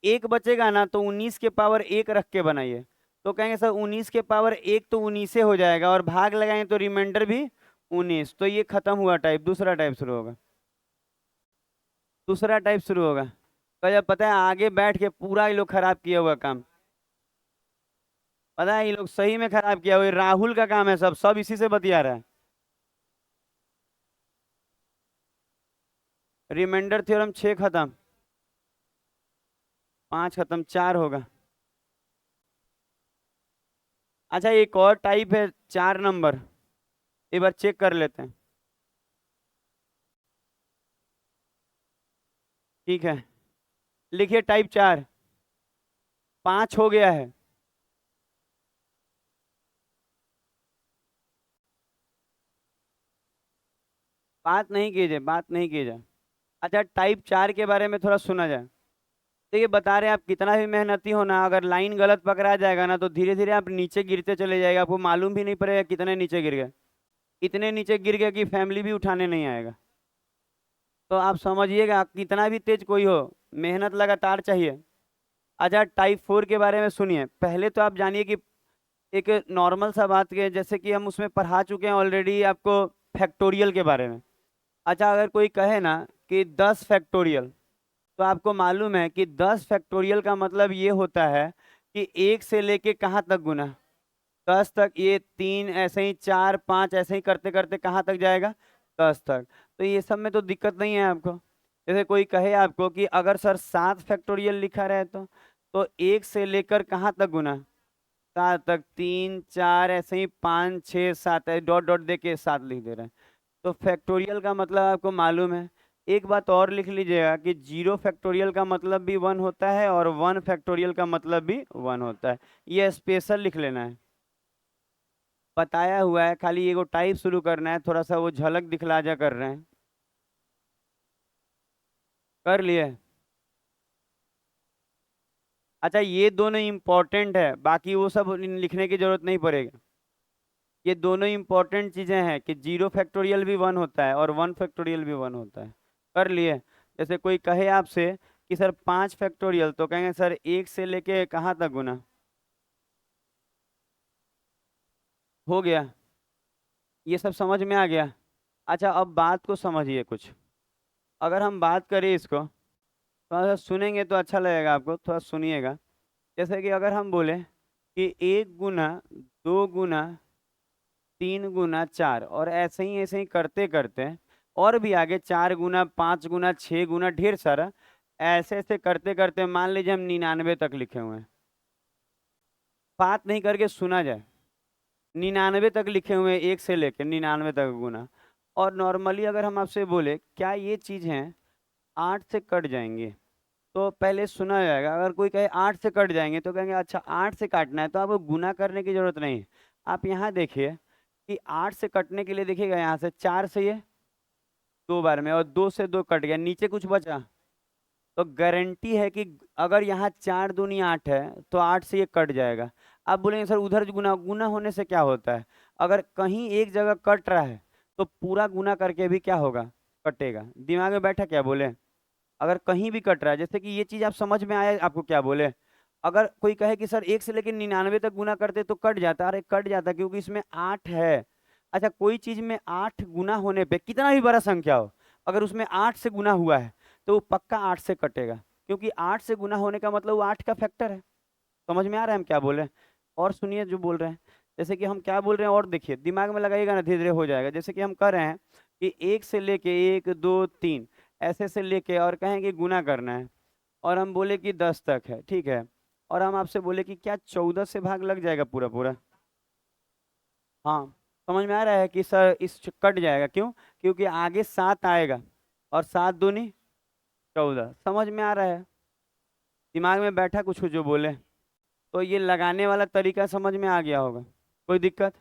एक बचेगा ना तो 19 के पावर एक रख के बनाइए, तो कहेंगे सर 19 के पावर एक तो 19 से हो जाएगा, और भाग लगाएंगे तो रिमाइंडर भी 19। तो ये खत्म हुआ टाइप, दूसरा टाइप शुरू होगा। दूसरा टाइप शुरू होगा। तो जब पता है आगे बैठ के पूरा ये लोग खराब किया हुआ काम, पता है ये लोग सही में खराब किया हुआ, ये राहुल का काम है, सब सब इसी से बतिया रहा है। रिमाइंडर थ्योरम 6 खत्म, 5 खत्म, 4 होगा। अच्छा एक और टाइप है 4 नंबर, एक बार चेक कर लेते हैं। ठीक है, लिखिए टाइप 4। 5 हो गया है। बात नहीं कीजिए, बात नहीं कीजिए। अच्छा टाइप 4 के बारे में थोड़ा सुना जाए। देखिए बता रहे हैं, आप कितना भी मेहनती हो ना, अगर लाइन गलत पकड़ा जाएगा ना तो धीरे धीरे आप नीचे गिरते चले जाएगा, आपको मालूम भी नहीं पड़ेगा कितने नीचे गिर गए। इतने नीचे गिर गए कि फैमिली भी उठाने नहीं आएगा। तो आप समझिएगा, कितना भी तेज कोई हो, मेहनत लगातार चाहिए। अच्छा टाइप 4 के बारे में सुनिए। पहले तो आप जानिए कि एक नॉर्मल सा बात के, जैसे कि हम उसमें पढ़ा चुके हैं ऑलरेडी आपको, फैक्टोरियल के बारे में। अच्छा अगर कोई कहे ना कि 10 फैक्टोरियल, तो आपको मालूम है कि 10 फैक्टोरियल का मतलब ये होता है कि एक से लेके कहाँ तक गुना, 10 तक, ये 3 ऐसे ही, 4 5 ऐसे ही करते करते कहाँ तक जाएगा, 10 तक। तो ये सब में तो दिक्कत नहीं है आपको। जैसे कोई कहे आपको कि अगर सर 7 फैक्टोरियल लिखा रहे तो एक से लेकर कहाँ तक गुना, 7 तक, 3 4 ऐसे ही, 5 6 7 डॉट डॉट दे के 7 लिख दे रहे हैं। तो फैक्टोरियल का मतलब आपको मालूम है। एक बात और लिख लीजिएगा कि 0 फैक्टोरियल का मतलब भी 1 होता है, और 1 फैक्टोरियल का मतलब भी 1 होता है। ये स्पेशल लिख लेना है, बताया हुआ है, खाली एगो टाइप शुरू करना है, थोड़ा सा वो झलक दिखला जा कर रहे हैं। कर लिए। अच्छा ये दोनों इंपॉर्टेंट है, बाकी वो सब लिखने की जरूरत नहीं पड़ेगी। ये दोनों इंपॉर्टेंट चीजें हैं कि 0 फैक्टोरियल भी 1 होता है और 1 फैक्टोरियल भी 1 होता है। कर लिए। जैसे कोई कहे आपसे कि सर 5 फैक्टोरियल, तो कहेंगे सर एक से लेके कहाँ तक गुना, हो गया। ये सब समझ में आ गया। अच्छा अब बात को समझिए कुछ। अगर हम बात करें इसको, थोड़ा सा सुनेंगे तो अच्छा लगेगा आपको, थोड़ा सुनिएगा। जैसे कि अगर हम बोले कि 1 गुना 2 गुना 3 गुना 4, और ऐसे ही करते करते, और भी आगे 4 गुना 5 गुना 6 गुना, ढेर सारा, ऐसे ऐसे करते करते मान लीजिए हम 99 तक लिखे हुए हैं। बात नहीं करके सुना जाए। 99 तक लिखे हुए हैं, एक से लेकर 99 तक गुना। और नॉर्मली अगर हम आपसे बोले क्या ये चीज है 8 से कट जाएंगे, तो पहले सुना जाएगा। अगर कोई कहे 8 से कट जाएंगे तो कहेंगे अच्छा 8 से काटना है, तो आपको गुना करने की जरूरत नहीं है। आप यहाँ देखिए कि 8 से कटने के लिए देखिएगा, यहाँ से 4 से ये 2 बार में, और 2 से 2 कट गया, नीचे कुछ बचा। तो गारंटी है कि अगर यहाँ 4 दूनी 8 है तो 8 से ये कट जाएगा। आप बोलेंगे सर उधर गुना, गुना होने से क्या होता है, अगर कहीं एक जगह कट रहा है तो पूरा गुना करके भी क्या होगा, कटेगा। दिमाग में बैठा क्या बोले, अगर कहीं भी कट रहा है, जैसे कि ये चीज आप समझ में आया आपको क्या बोले। अगर कोई कहे कि सर एक से लेकर 99 तक गुना करते तो कट जाता, अरे कट जाता क्योंकि इसमें 8 है। अच्छा कोई चीज में 8 गुना होने पे, कितना भी बड़ा संख्या हो, अगर उसमें 8 से गुना हुआ है तो वो पक्का 8 से कटेगा, क्योंकि 8 से गुना होने का मतलब वो 8 का फैक्टर है। समझ में आ रहा है हम क्या बोले। और सुनिए जो बोल रहे हैं, जैसे कि हम क्या बोल रहे हैं, और देखिए दिमाग में लगाइएगा ना, धीरे धीरे हो जाएगा। जैसे कि हम कर रहे हैं कि एक से लेके 1 2 3 ऐसे से लेके, और कहें कि गुना करना है, और हम बोले कि 10 तक है, ठीक है। और हम आपसे बोले कि क्या 14 से भाग लग जाएगा पूरा पूरा। हाँ समझ में आ रहा है कि सर इस कट जाएगा, क्यों, क्योंकि आगे 7 आएगा, और 7 दूनी 14। समझ में आ रहा है, दिमाग में बैठा कुछ जो बोले। तो ये लगाने वाला तरीका समझ में आ गया होगा, कोई दिक्कत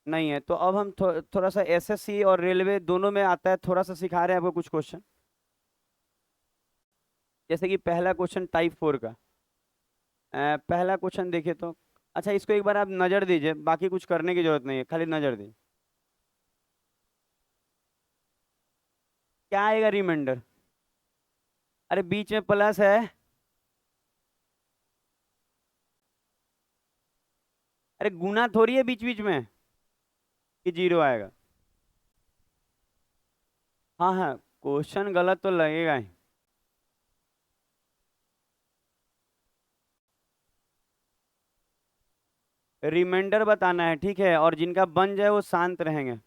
नहीं है। तो अब हम थोड़ा सा एसएससी और रेलवे दोनों में आता है, थोड़ा सा सिखा रहे हैं आपको कुछ क्वेश्चन। जैसे कि पहला क्वेश्चन टाइप 4 का। पहला क्वेश्चन देखिए तो, अच्छा इसको एक बार आप नजर दीजिए, बाकी कुछ करने की जरूरत नहीं है, खाली नजर दीजिए। क्या आएगा रिमाइंडर, अरे बीच में प्लस है, अरे गुना थोड़ी है बीच बीच में कि जीरो आएगा। हाँ हाँ, क्वेश्चन गलत तो लगेगा ही। रिमाइंडर बताना है, ठीक है, और जिनका बन जाए वो शांत रहेंगे।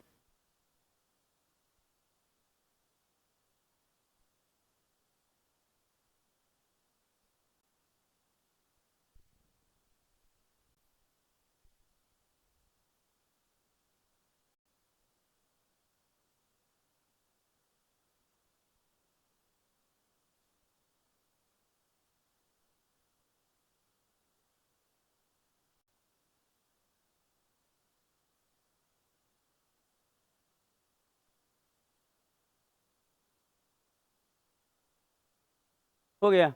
हो गया।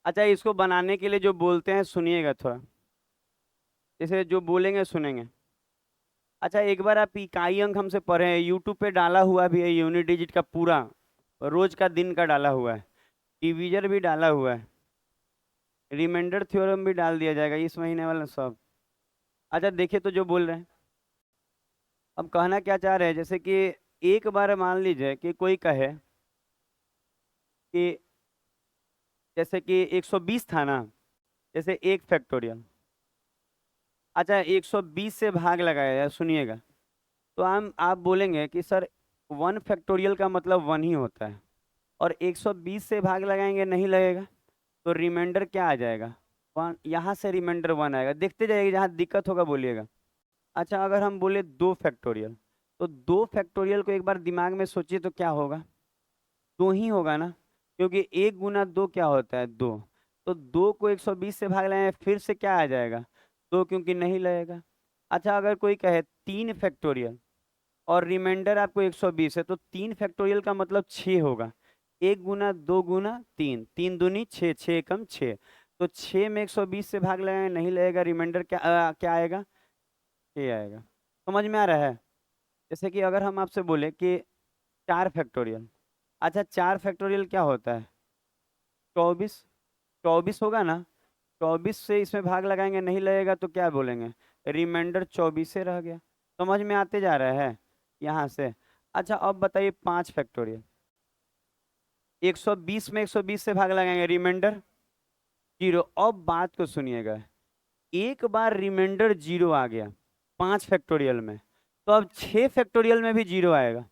अच्छा, इसको बनाने के लिए जो बोलते हैं सुनिएगा थोड़ा, जैसे जो बोलेंगे सुनेंगे। अच्छा, एक बार आप इकाई अंक हमसे पढ़े हैं, यूट्यूब पे डाला हुआ भी है, यूनिट डिजिट का पूरा रोज का दिन का डाला हुआ है, डिवीजन भी डाला हुआ है, रिमाइंडर थ्योरम भी डाल दिया जाएगा इस महीने वाला सब। अच्छा देखिए तो जो बोल रहे हैं, अब कहना क्या चाह रहे हैं, जैसे कि एक बार मान लीजिए कि कोई कहे कि जैसे कि 120 था ना, जैसे एक फैक्टोरियल। अच्छा, 120 से भाग लगाया जाए, सुनिएगा। तो हम आप बोलेंगे कि सर वन फैक्टोरियल का मतलब वन ही होता है, और 120 से भाग लगाएंगे नहीं लगेगा, तो रिमाइंडर क्या आ जाएगा, वन। यहाँ से रिमाइंडर वन आएगा, देखते जाइए, जहाँ दिक्कत होगा बोलिएगा। अच्छा, अगर हम बोले दो फैक्टोरियल, तो दो फैक्टोरियल को एक बार दिमाग में सोचिए तो क्या होगा, दो ही होगा ना, क्योंकि एक गुना दो क्या होता है, दो। तो दो को 120 से भाग लगाए फिर से क्या आ जाएगा, दो, क्योंकि नहीं लगेगा। अच्छा, अगर कोई कहे तीन फैक्टोरियल और रिमाइंडर आपको 120 है, तो तीन फैक्टोरियल का मतलब 6 होगा। एक गुना दो गुना तीन, तीन दूनी छः, छः कम छः। तो 6 में 120 से भाग लगाए नहीं लगेगा, रिमाइंडर क्या क्या आएगा, 6 आएगा। समझ में आ रहा है। जैसे कि अगर हम आपसे बोले कि चार फैक्टोरियल। अच्छा, चार फैक्टोरियल क्या होता है, 24। 24 होगा ना, 24 से इसमें भाग लगाएंगे नहीं लगेगा, तो क्या बोलेंगे, रिमाइंडर 24 से रह गया। समझ में आते जा रहा है यहाँ से। अच्छा, अब बताइए पांच फैक्टोरियल। 120 में 120 से भाग लगाएंगे, रिमाइंडर जीरो। अब बात को सुनिएगा, एक बार रिमाइंडर जीरो आ गया पांच फैक्टोरियल में, तो अब छह फैक्टोरियल में भी जीरो आएगा,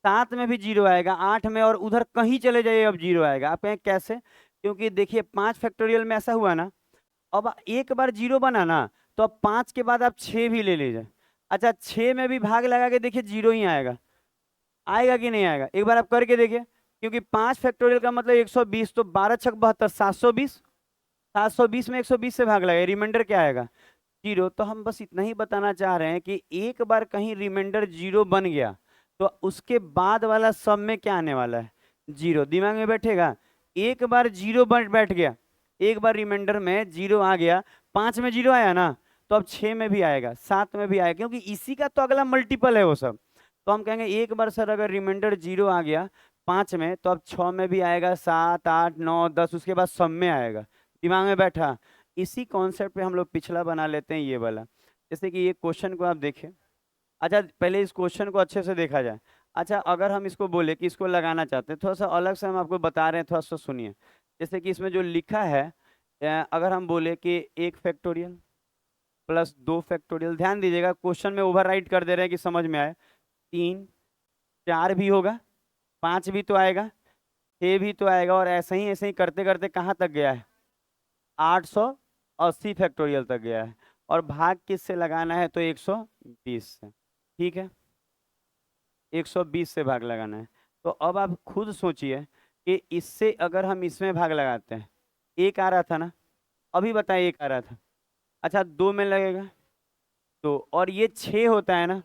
सात में भी जीरो आएगा, आठ में, और उधर कहीं चले जाइए अब जीरो आएगा। आप कहें कैसे, क्योंकि देखिए पांच फैक्टोरियल में ऐसा हुआ ना, अब एक बार जीरो बना ना, तो अब पांच के बाद आप छह भी ले लीजिए। अच्छा, छह में भी भाग लगा के देखिए जीरो ही आएगा, आएगा कि नहीं आएगा, एक बार आप करके देखिए। क्योंकि पांच फैक्टोरियल का मतलब 120, तो 12 छक 72, 720। 720 में 120 से भाग लगे, रिमाइंडर क्या आएगा, जीरो। तो हम बस इतना ही बताना चाह रहे हैं कि एक बार कहीं रिमाइंडर जीरो बन गया, तो उसके बाद वाला सब में क्या आने वाला है, जीरो। दिमाग में बैठेगा, एक बार जीरो बैठ गया, एक बार रिमाइंडर में जीरो आ गया, पांच में जीरो आया ना, तो अब छह में भी आएगा, सात में भी आएगा, क्योंकि इसी का तो अगला मल्टीपल है वो सब। तो हम कहेंगे एक बार सर अगर रिमाइंडर जीरो आ गया पांच में, तो अब छह में भी आएगा, सात आठ नौ दस, उसके बाद सब में आएगा। दिमाग में बैठा। इसी कॉन्सेप्ट पे हम लोग पिछला बना लेते हैं ये वाला। जैसे कि ये क्वेश्चन को आप देखें। अच्छा, पहले इस क्वेश्चन को अच्छे से देखा जाए। अच्छा, अगर हम इसको बोले कि इसको लगाना चाहते हैं, थोड़ा सा अलग से हम आपको बता रहे हैं, थोड़ा सा सुनिए। जैसे कि इसमें जो लिखा है, अगर हम बोले कि एक फैक्टोरियल प्लस दो फैक्टोरियल, ध्यान दीजिएगा क्वेश्चन में ओवरराइट कर दे रहे हैं कि समझ में आए। तीन, चार भी होगा, पांच भी तो आएगा, छह भी तो आएगा, और ऐसे ही करते करते कहाँ तक गया है, 880 फैक्टोरियल तक गया है। और भाग किस से लगाना है, तो 120 से। ठीक है, 120 से भाग लगाना है। तो अब आप खुद सोचिए कि इससे अगर हम इसमें भाग लगाते हैं, एक आ रहा था ना, अभी बताइए एक आ रहा था। अच्छा, दो में लगेगा तो, और ये छः होता है ना,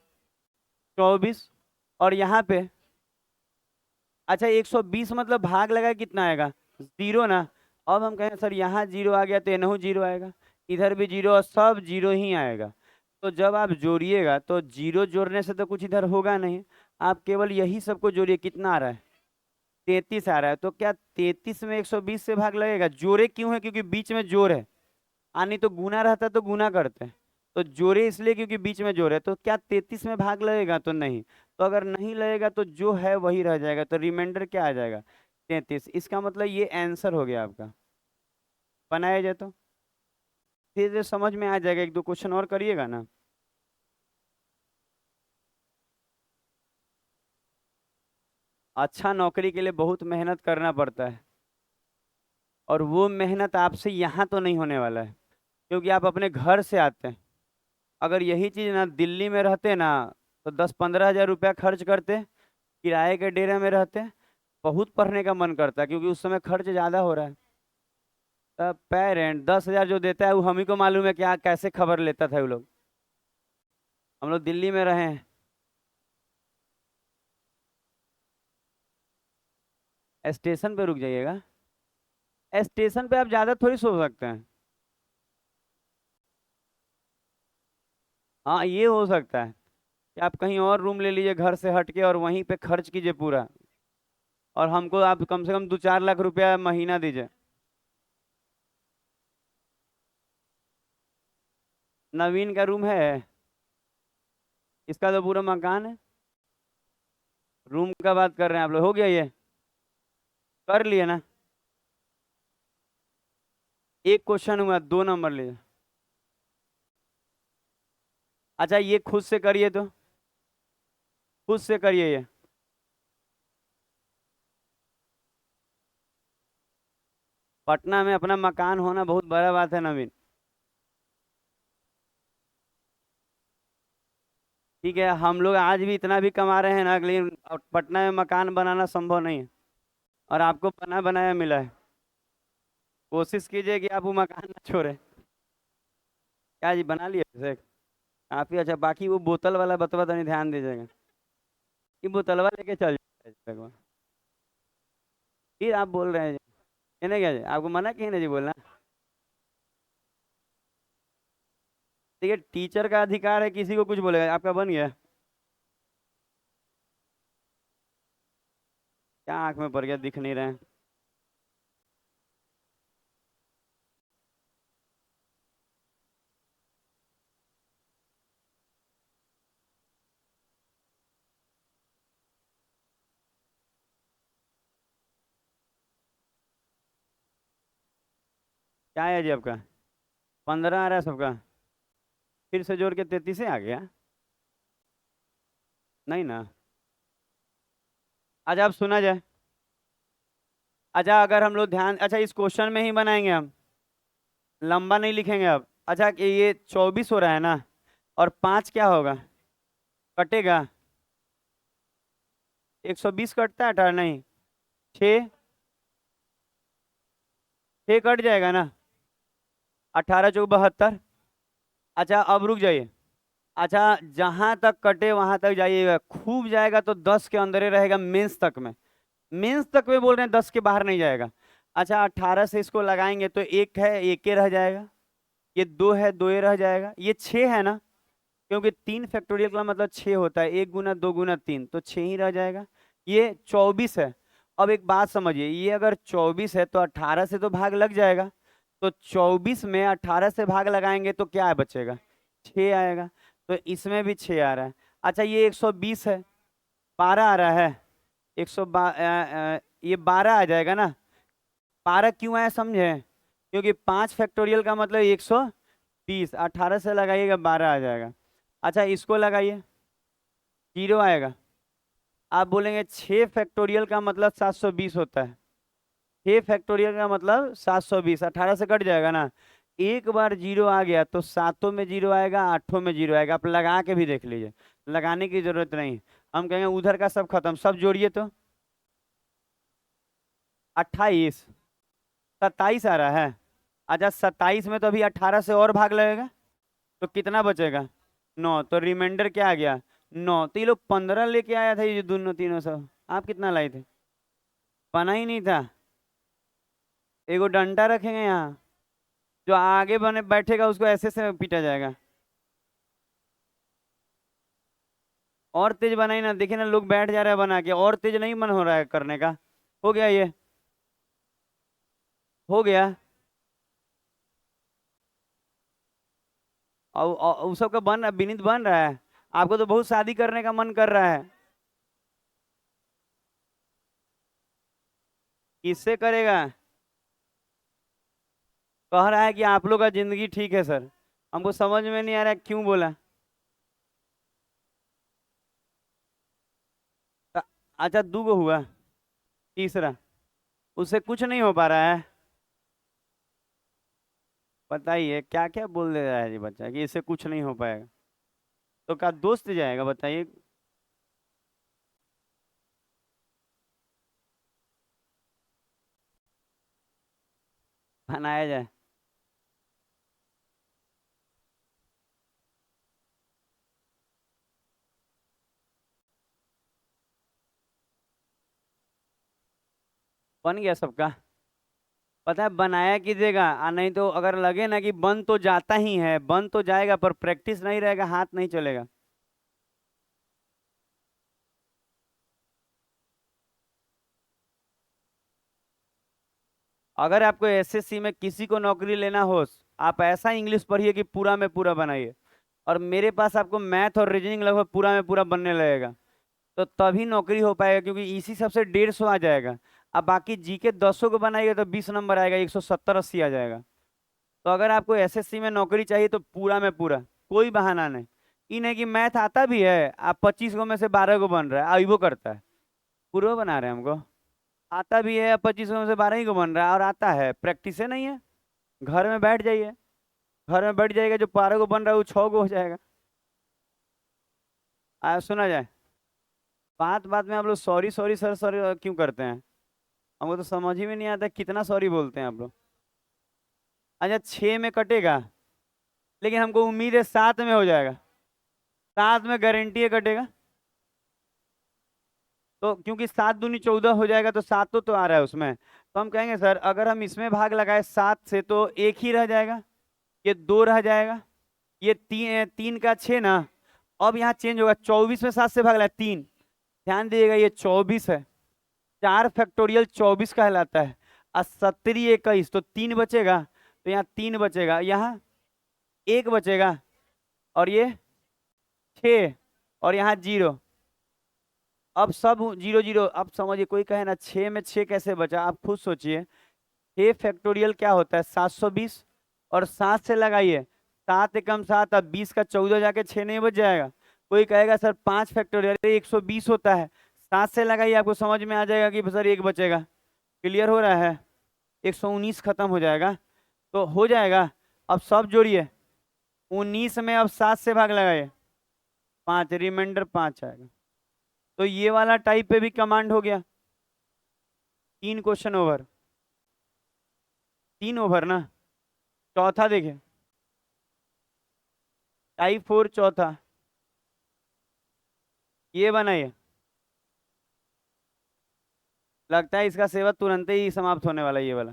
24, और यहाँ पे अच्छा 120 मतलब भाग लगा कितना आएगा, जीरो ना। अब हम कहें सर यहाँ जीरो आ गया तो यहाँ जीरो आएगा, इधर भी जीरो, और सब जीरो ही आएगा। तो जब आप जोड़िएगा तो जीरो जोड़ने से तो कुछ इधर होगा नहीं, आप केवल यही सबको जोड़िए, कितना आ रहा है, 33 आ रहा है। तो क्या 33 में 120 से भाग लगेगा, जोड़े क्यों है, क्योंकि बीच में जोड़ है। नहीं तो गुना रहता तो गुना करते हैं, तो जोड़े इसलिए क्योंकि बीच में जोड़ है, तो क्या 33 में भाग लगेगा? तो नहीं। तो अगर नहीं लगेगा तो जो है वही रह जाएगा, तो रिमाइंडर क्या आ जाएगा? 33। इसका मतलब ये आंसर हो गया आपका। बनाया जाए तो धीरे धीरे समझ में आ जाएगा। एक दो क्वेश्चन और करिएगा ना। अच्छा नौकरी के लिए बहुत मेहनत करना पड़ता है, और वो मेहनत आपसे यहाँ तो नहीं होने वाला है, क्योंकि आप अपने घर से आते हैं। अगर यही चीज ना दिल्ली में रहते ना, तो 10-15 हज़ार रुपया खर्च करते, किराए के डेरे में रहते, बहुत पढ़ने का मन करता, क्योंकि उस समय खर्च ज्यादा हो रहा है। तब पेरेंट 10 हज़ार जो देता है वो हम ही को मालूम है क्या, कैसे खबर लेता था वो लोग। हम लोग दिल्ली में रहे हैं। स्टेशन पे रुक जाइएगा? स्टेशन पे आप ज्यादा थोड़ी सो सकते हैं। हाँ, ये हो सकता है कि आप कहीं और रूम ले लीजिए घर से हटके, और वहीं पे खर्च कीजिए पूरा, और हमको आप कम से कम 2-4 लाख रुपया महीना दीजिए। नवीन का रूम है? इसका तो पूरा मकान है। रूम का बात कर रहे हैं आप लोग? हो गया ये? कर लिए ना? एक क्वेश्चन हुआ, 2 नंबर लिए। अच्छा, ये खुद से करिए तो, खुद से करिए ये। पटना में अपना मकान होना बहुत बड़ा बात है नवीन। ठीक है, हम लोग आज भी इतना भी कमा रहे हैं ना, लेकिन पटना में मकान बनाना संभव नहीं है, और आपको बना बनाया मिला है। कोशिश कीजिए कि आप वो मकान ना छोड़े। क्या जी, बना लिए वैसे? काफी अच्छा। बाकी वो बोतल वाला बतवा तो नहीं, ध्यान दीजिएगा कि बोतलवा लेके चल जाए। फिर आप बोल रहे हैं जी, इन्हें क्या जी? आपको मना किए ना जी बोलना? देखिए, टीचर का अधिकार है किसी को कुछ बोलेगा। आपका बन गया? क्या आंख में पड़ गया, दिख नहीं रहे हैं? क्या है जी आपका? 15 आ रहा है सबका? फिर से जोड़ के 33 आ गया? नहीं ना? अच्छा, अब सुना जाए। अच्छा, अगर हम लोग ध्यान, अच्छा इस क्वेश्चन में ही बनाएंगे हम, लंबा नहीं लिखेंगे अब। अच्छा, कि ये 24 हो रहा है ना, और 5 क्या होगा? कटेगा? 120 कटता है? 18 नहीं, 6। 6 कट जाएगा ना? 18 चौक 72। अच्छा, अब रुक जाइए। अच्छा, जहां तक कटे वहां तक जाइएगा, खूब जाएगा तो 10 के अंदर ही रहेगा, मेंस तक में। मेंस तक में बोल रहे हैं, 10 के बाहर नहीं जाएगा। अच्छा, 18 से इसको लगाएंगे तो एक है, एक ही रह जाएगा। ये 2 है, 2 ही रह जाएगा। ये 6 है ना, क्योंकि 3 फैक्टोरियल का मतलब 6 होता है, 1 गुना 2 गुना 3, तो 6 ही रह जाएगा। ये 24 है। अब एक बात समझिए, ये अगर 24 है तो 18 से तो भाग लग जाएगा, तो 24 में 18 से भाग लगाएंगे तो क्या बचेगा? 6 आएगा। तो इसमें भी 6 आ रहा है। अच्छा, ये 120 है, 12 आ रहा है। 100 ये 12 आ जाएगा ना? 12 क्यों आया समझे? क्योंकि 5 फैक्टोरियल का मतलब 120, 18 से लगाइएगा 12 आ जाएगा। अच्छा, इसको लगाइए, 0 आएगा। आप बोलेंगे 6 फैक्टोरियल का मतलब 720 होता है। 6 फैक्टोरियल का मतलब 720, 18 से कट जाएगा ना? एक बार 0 आ गया तो सातों में 0 आएगा, आठों में 0 आएगा। आप लगा के भी देख लीजिए, लगाने की जरूरत नहीं। हम कहेंगे उधर का सब खत्म, सब जोड़िए तो 28। 27 आ रहा है? अच्छा, 27 में तो अभी 18 से और भाग लगेगा, तो कितना बचेगा? 9। तो रिमाइंडर क्या आ गया? 9। तो ये लोग 15 लेके आया था, ये जो दोनों तीनों सब। आप कितना लाए थे? बना ही नहीं था। एगो डंडा रखेंगे यहाँ, जो आगे बने बैठेगा उसको ऐसे से पीटा जाएगा। और तेज बनाई ना, देखिए ना लोग बैठ जा रहे हैं बना के, और तेज नहीं मन हो रहा है करने का। हो गया ये? हो गया? और उस सबका बन रहा, विनीत बन रहा है। आपको तो बहुत शादी करने का मन कर रहा है। किससे करेगा? कह रहा है कि आप लोग का जिंदगी ठीक है सर। हमको समझ में नहीं आ रहा है क्यों बोला। अ- अच्छा, दूगो हुआ। तीसरा? उससे कुछ नहीं हो पा रहा है। बताइए क्या क्या बोल दे रहा है ये बच्चा कि इससे कुछ नहीं हो पाएगा। तो क्या दोस्त जाएगा बताइए। बनाया जाए। बन गया सबका। पता है बनाया कीजिएगा, नहीं तो अगर लगे ना कि बन तो जाता ही है, बन तो जाएगा पर प्रैक्टिस नहीं रहेगा, हाथ नहीं चलेगा। अगर आपको एसएससी में किसी को नौकरी लेना हो, आप ऐसा इंग्लिश पढ़िए कि पूरा में पूरा बनाइए। और मेरे पास आपको मैथ और रीजनिंग लगभग पूरा में पूरा बनने लगेगा। तो तभी नौकरी हो पाएगा, क्योंकि इसी सबसे 150 आ जाएगा। अब बाकी जीके 10 को बनाएगा तो 20 नंबर आएगा, 170-80 आ जाएगा। तो अगर आपको एसएससी में नौकरी चाहिए तो पूरा में पूरा, कोई बहाना नहीं। ये नहीं कि मैथ आता भी है, आप 25 को में से 12 को बन रहा है, आइबो करता है। पूरा बना रहे हैं हमको। आता भी है, 25 को में से 12 ही को बन रहा है और आता है, प्रैक्टिस है नहीं है। घर में बैठ जाइए। घर में बैठ जाएगा, जो 12 को बन रहा है वो 6 को हो जाएगा। सुना जाए। बात बात में आप लोग सॉरी सॉरी सर सॉरी क्यों करते हैं? हमको तो समझ ही में नहीं आता कितना सॉरी बोलते हैं आप लोग। अच्छा, 6 में कटेगा, लेकिन हमको उम्मीद है 7 में हो जाएगा। 7 में गारंटी है कटेगा। तो क्योंकि 7 दूनी 14 हो जाएगा, तो 7 तो आ रहा है उसमें, तो हम कहेंगे सर अगर हम इसमें भाग लगाए 7 से तो एक ही रह जाएगा, ये 2 रह जाएगा। ये 3 का 6 ना। अब यहाँ चेंज होगा, 24 में 7 से भाग लगाए 3। ध्यान दीजिएगा, ये 24 है। 4 फैक्टोरियल 24 कहलाता है। और 70 21 तो 3 बचेगा। तो यहाँ 3 बचेगा, यहाँ 1 बचेगा। और ये 6। और यहाँ 0। अब सब 0 0। अब समझिए, कोई कहे ना 6 में 6 कैसे बचा, आप खुद सोचिए। 6 फैक्टोरियल क्या होता है? 720। और 7 से लगाइए, 7 एकम 7, अब 20 का 14 जाके 6 नहीं बच जाएगा। कोई कहेगा सर 5 फैक्टोरियल 120 होता है। 7 से लगाइए, आपको समझ में आ जाएगा कि सर 1 बचेगा। क्लियर हो रहा है? 119 खत्म हो जाएगा। तो हो जाएगा। अब सब जोड़िए। 19 में अब 7 से भाग लगाइए, 5 रिमाइंडर 5 आएगा। तो ये वाला टाइप पे भी कमांड हो गया। 3 क्वेश्चन ओवर। 3 ओवर ना। चौथा देखिए, टाइप 4 चौथा। ये बनाइए। लगता है इसका सेवा तुरंत ही समाप्त होने वाला है, ये वाला।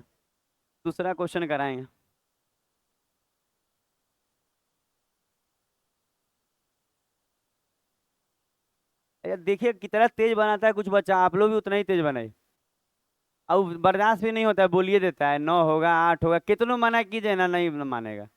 दूसरा क्वेश्चन कराएंगे। यार देखिए कितना तेज बनाता है कुछ बच्चा, आप लोग भी उतना ही तेज बनाइए। अब बर्दाश्त भी नहीं होता है, बोलिए देता है 9 होगा 8 होगा, कितनों मना कीजिए ना, नहीं मानेगा।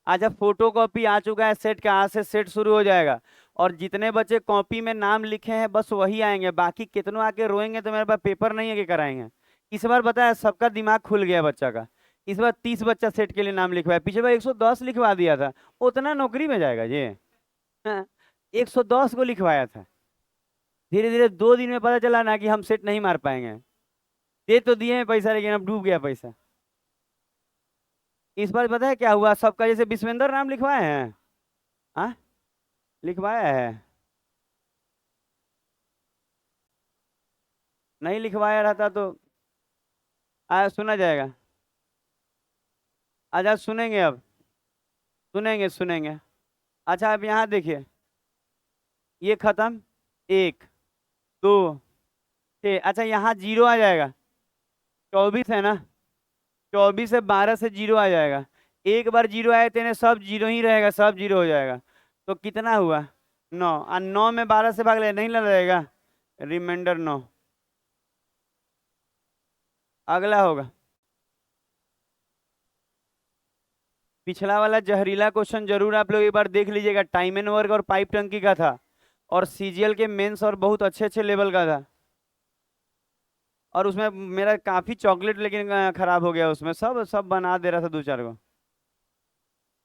अच्छा, फोटो कॉपी आ चुका है सेट का, आज से सेट शुरू हो जाएगा। और जितने बच्चे कॉपी में नाम लिखे हैं बस वही आएंगे, बाकी कितनों आके रोएंगे तो मेरे पास पेपर नहीं है कि कराएंगे। इस बार बताया सबका दिमाग खुल गया बच्चा का। इस बार 30 बच्चा सेट के लिए नाम लिखवाया, पिछले बार 110 लिखवा दिया था। उतना नौकरी में जाएगा ये। हाँ, 110 को लिखवाया था। धीरे धीरे 2 दिन में पता चला ना कि हम सेट नहीं मार पाएंगे। दे तो दिए हैं पैसा, लेकिन अब डूब गया पैसा। इस बार पता है क्या हुआ, सबका जैसे विश्वेंद्र नाम लिखवाए हैं। हाँ, लिखवाया है। नहीं लिखवाया रहता तो सुना जाएगा। अच्छा सुनेंगे अब। सुनेंगे सुनेंगे। अच्छा अब यहाँ देखिए, ये खत्म। 1 2 6। अच्छा यहाँ 0 आ जाएगा। 24 है ना। 24 से 12 से 0 आ जाएगा। एक बार 0 आए तेने सब 0 ही रहेगा, सब 0 हो जाएगा। तो कितना हुआ? 9। और 9 में 12 से भाग ले, नहीं लग जाएगा। रिमाइंडर 9। अगला होगा पिछला वाला जहरीला क्वेश्चन जरूर आप लोग एक बार देख लीजिएगा, टाइम एंड वर्क और पाइप टंकी का था, और सीजीएल के मेंस और बहुत अच्छे अच्छे लेवल का था। और उसमें मेरा काफी चॉकलेट लेकिन खराब हो गया, उसमें सब सब बना दे रहा था दो चार को।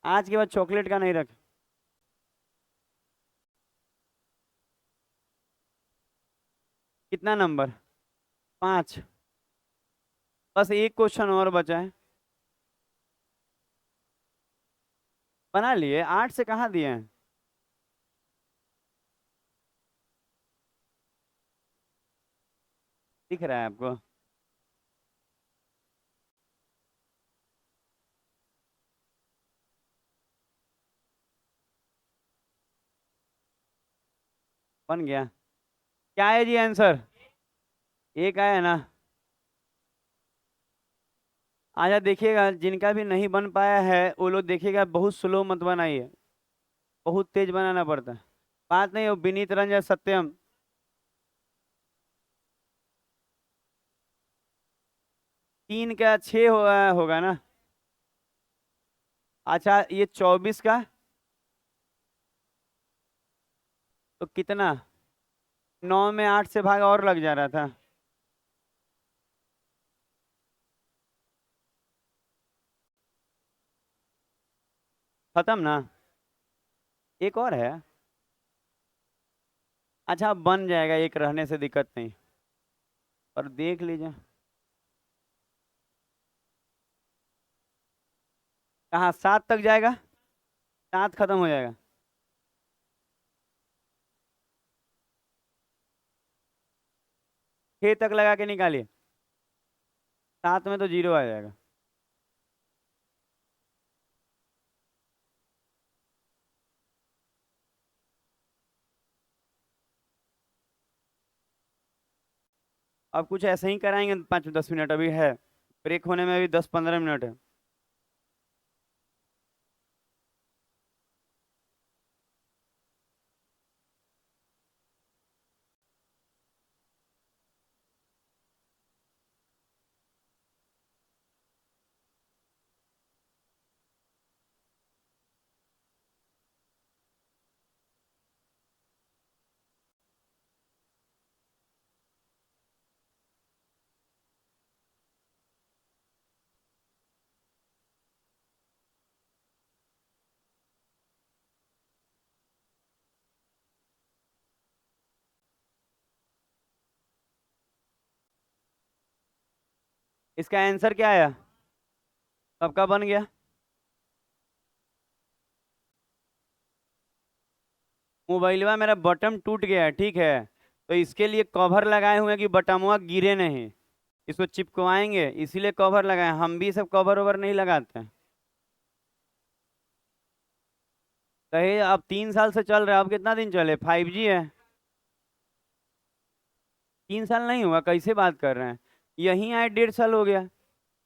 आज के बाद चॉकलेट का नहीं रख। कितना नंबर? 5। बस एक क्वेश्चन और बचा है। बना लिए? 8 से कहाँ दिए हैं? दिख रहा है आपको? बन गया? क्या है जी आंसर? एक आया ना? आजा देखिएगा, जिनका भी नहीं बन पाया है वो लोग देखिएगा, बहुत स्लो मत बनाइए, बहुत तेज बनाना पड़ता है। बात नहीं हो, विनीत रंजन सत्यम। 3 का 6 होगा ना? अच्छा, ये 24 का? तो कितना? 9 में 8 से भाग और लग जा रहा था। खत्म ना? एक और है। अच्छा, अब बन जाएगा, एक रहने से दिक्कत नहीं। और देख लीजिए। कहाँ 7 तक जाएगा? 7 खत्म हो जाएगा? 6 तक लगा के निकालिए। 7 में तो 0 आ जाएगा। अब कुछ ऐसे ही कराएंगे 5-10 मिनट अभी है, ब्रेक होने में अभी 10-15 मिनट है। इसका आंसर क्या आया? सबका बन गया? मोबाइलवा मेरा बटन टूट गया है, ठीक है, तो इसके लिए कवर लगाए हुए हैं कि बटनवा गिरे नहीं। इसको चिपकवाएंगे, इसीलिए कवर लगाए, हम भी सब कवर ओवर नहीं लगाते हैं। कहे अब 3 साल से चल रहा है, अब कितना दिन चले, 5G है। 3 साल नहीं हुआ, कैसे बात कर रहे हैं? यहीं आए 1.5 साल हो गया।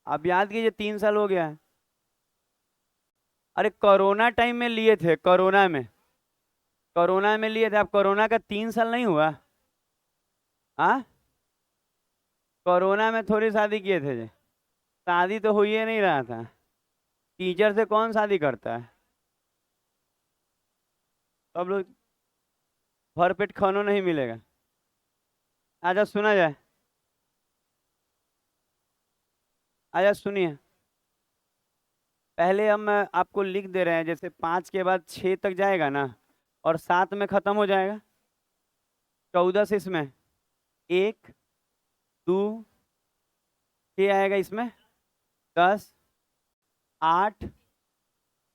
आप याद कीजिए, 3 साल हो गया है। अरे कोरोना टाइम में लिए थे, कोरोना में। कोरोना में लिए थे आप, कोरोना का 3 साल नहीं हुआ? हाँ, कोरोना में थोड़ी शादी किए थे जी। शादी तो हो ही नहीं रहा था। टीचर से कौन शादी करता है? सब लोग भर पेट खानो नहीं मिलेगा। आजा सुना जाए। आजा सुनिए। पहले हम आपको लिख दे रहे हैं, जैसे 5 के बाद 6 तक जाएगा ना, और 7 में खत्म हो जाएगा। 14 से इसमें 1, 2, 6 आएगा इसमें, 10, 8,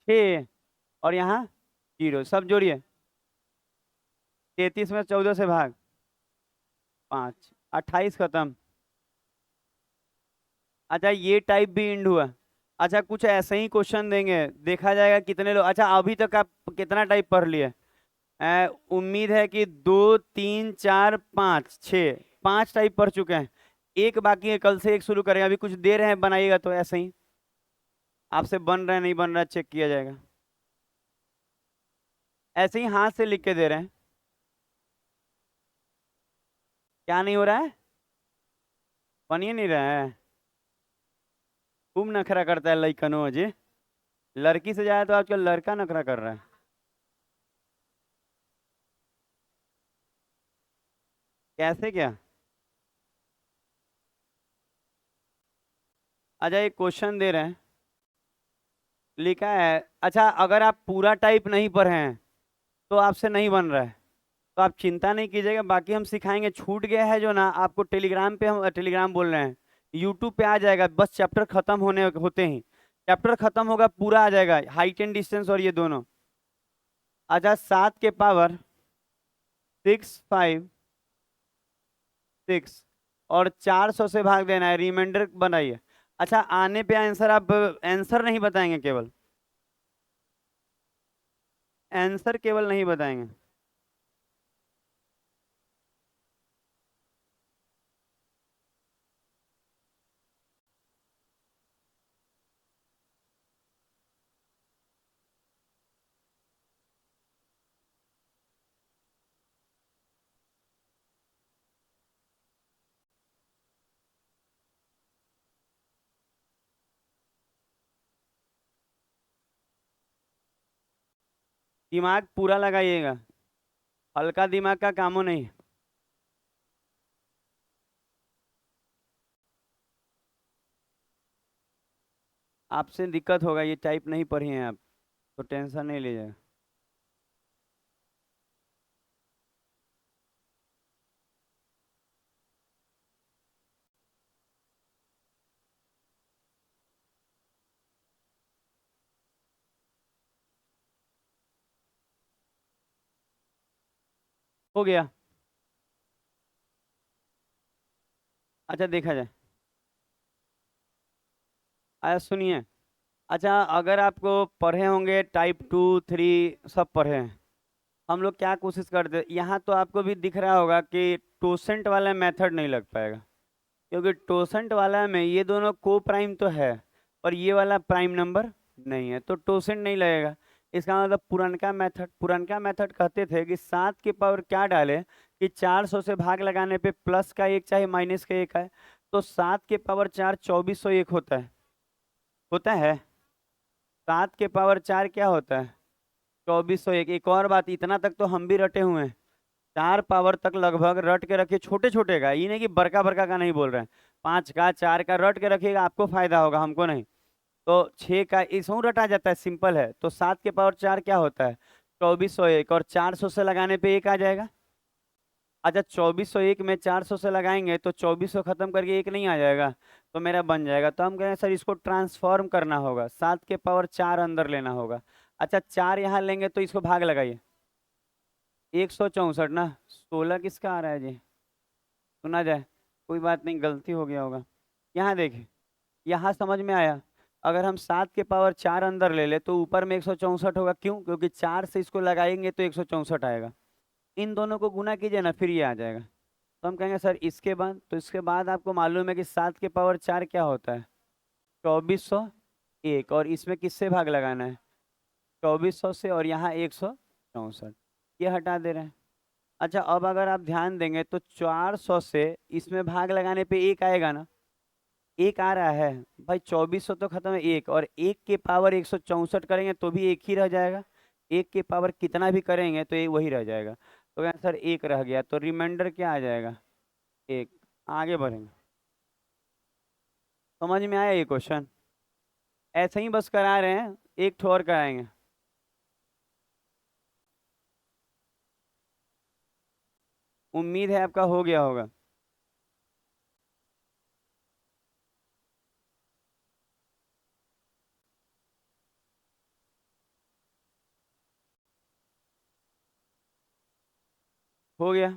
6, और यहाँ 0, सब जोड़िए। 33 में 14 से भाग, 5, 28 खत्म। अच्छा, ये टाइप भी इंड हुआ। अच्छा, कुछ ऐसे ही क्वेश्चन देंगे, देखा जाएगा कितने लोग। अच्छा, अभी तक आप कितना टाइप पढ़ लिए? उम्मीद है कि 2, 3, 4, 5, 6, 5 टाइप पढ़ चुके हैं। एक बाकी है, कल से एक शुरू करेंगे, अभी कुछ दे रहे हैं बनाइएगा तो ऐसे ही। आपसे बन रहा है नहीं बन रहा है चेक किया जाएगा। ऐसे ही हाथ से लिख के दे रहे हैं। क्या नहीं हो रहा है? बन ही नहीं रहा है। खूब नखरा करता है लइकनो जी। लड़की से ज्यादा तो आजकल लड़का नखरा कर रहा है। कैसे क्या? अच्छा एक क्वेश्चन दे रहे हैं, लिखा है, अच्छा अगर आप पूरा टाइप नहीं पढ़े हैं तो आपसे नहीं बन रहा है, तो आप चिंता नहीं कीजिएगा, बाकी हम सिखाएंगे। छूट गया है जो ना आपको टेलीग्राम पे, हम टेलीग्राम बोल रहे हैं, यूट्यूब पे आ जाएगा, बस चैप्टर खत्म होने होते ही चैप्टर खत्म होगा, पूरा आ जाएगा, हाइट एंड डिस्टेंस और ये दोनों। अच्छा 7 के पावर 6 5 6 और 400 से भाग देना है, रिमाइंडर बनाइए। अच्छा आने पे आंसर, आप आंसर नहीं बताएंगे, केवल आंसर केवल नहीं बताएंगे। दिमाग पूरा लगाइएगा, हल्का दिमाग का कामो नहीं। आपसे दिक्कत होगा, ये टाइप नहीं पढ़ी हैं आप, तो टेंशन नहीं लीजिएगा। हो गया। अच्छा देखा जाए। अच्छा सुनिए, अच्छा अगर आपको पढ़े होंगे टाइप 2 3 सब पढ़े हैं, हम लोग क्या कोशिश करते हैं, यहाँ तो आपको भी दिख रहा होगा कि टोसेंट वाला मेथड नहीं लग पाएगा, क्योंकि टोसेंट वाला में ये दोनों को प्राइम तो है, और ये वाला प्राइम नंबर नहीं है, तो टोसेंट नहीं लगेगा। इसका मतलब पुरनका मेथड कहते थे कि 7 के पावर क्या डाले कि 400 से भाग लगाने पे प्लस का एक चाहे माइनस का एक है, तो 7 के पावर 4 2401 होता है। 7 के पावर 4 क्या होता है? 2401। एक और बात, इतना तक तो हम भी रटे हुए हैं, 4 पावर तक लगभग रट के रखिए, छोटे छोटे का, ये नहीं कि बड़का बड़का का नहीं बोल रहे हैं, 5 का 4 का रट के रखिएगा, आपको फायदा होगा, हमको नहीं। तो 6 का इसमें रटा जाता है, सिंपल है। तो 7 के पावर 4 क्या होता है? 2401, और 400 से लगाने पे एक आ जाएगा। अच्छा 2401 में 400 से लगाएंगे तो 2400 खत्म करके एक नहीं आ जाएगा, तो मेरा बन जाएगा। तो हम कहें सर इसको ट्रांसफॉर्म करना होगा, 7 के पावर 4 अंदर लेना होगा। अच्छा 4 यहाँ लेंगे तो इसको भाग लगाइए, 164 ना, 16 किसका आ रहा है जी? सुना जाए, कोई बात नहीं, गलती हो गया होगा। यहाँ देखिए, यहाँ समझ में आया। अगर हम 7 के पावर 4 अंदर ले ले तो ऊपर में 164 होगा, क्यों? क्योंकि 4 से इसको लगाएंगे तो 164 आएगा। इन दोनों को गुना कीजिए ना, फिर ये आ जाएगा। तो हम कहेंगे सर इसके बाद, तो इसके बाद आपको मालूम है कि 7 के पावर 4 क्या होता है? 2401, और इसमें किससे भाग लगाना है? 2400 से, और यहाँ 164, ये हटा दे रहे हैं। अच्छा अब अगर आप ध्यान देंगे तो 400 से इसमें भाग लगाने पे एक आएगा ना, एक आ रहा है। भाई 2400 तो खत्म है, एक और 1 के पावर 164 करेंगे तो भी एक ही रह जाएगा, 1 के पावर कितना भी करेंगे तो ये वही रह जाएगा। तो क्या सर एक रह गया, तो रिमाइंडर क्या आ जाएगा? एक। आगे बढ़ेंगे। समझ में आया ये क्वेश्चन? ऐसे ही बस करा रहे हैं, एक ठो और कराएंगे। उम्मीद है आपका हो गया होगा। हो गया।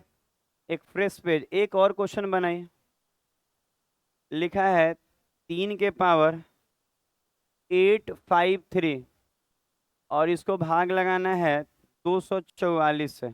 एक फ्रेश पेज, एक और क्वेश्चन बनाइए। लिखा है 3 के पावर 853, और इसको भाग लगाना है 244 से।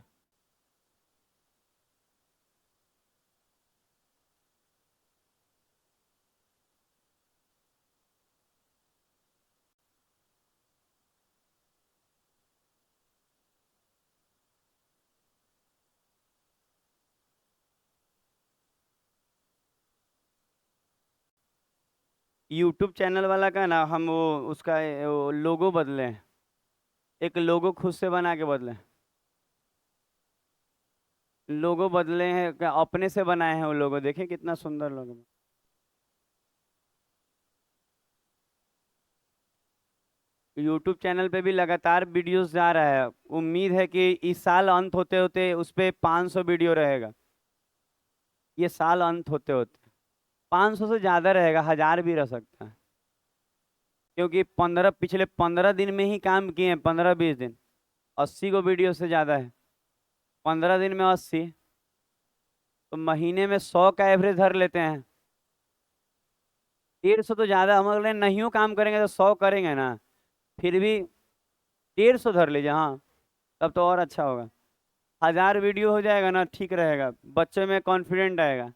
यूट्यूब चैनल वाला का ना हम वो उसका वो लोगो बदले हैं। एक लोगो खुद से बना के बदले। लोगो बदले हैं अपने से बनाए हैं वो लोगो, देखें कितना सुंदर लोगो। यूट्यूब चैनल पे भी लगातार वीडियोस जा रहा है। उम्मीद है कि इस साल अंत होते होते उस पे 500 वीडियो रहेगा। ये साल अंत होते होते 500 से ज्यादा रहेगा, 1000 भी रह सकता है। क्योंकि पिछले 15 दिन में ही काम किए हैं, 15-20 दिन। 80 को वीडियो से ज्यादा है। 15 दिन में 80, तो महीने में 100 का एवरेज धर लेते हैं। 150 तो ज्यादा, हम अगले नहीं काम करेंगे तो 100 करेंगे ना। फिर भी 150 धर लीजिए, हाँ। तब तो और अच्छा होगा। 1000 वीडियो हो जाएगा ना, ठीक रहेगा, बच्चे में कॉन्फिडेंट आएगा।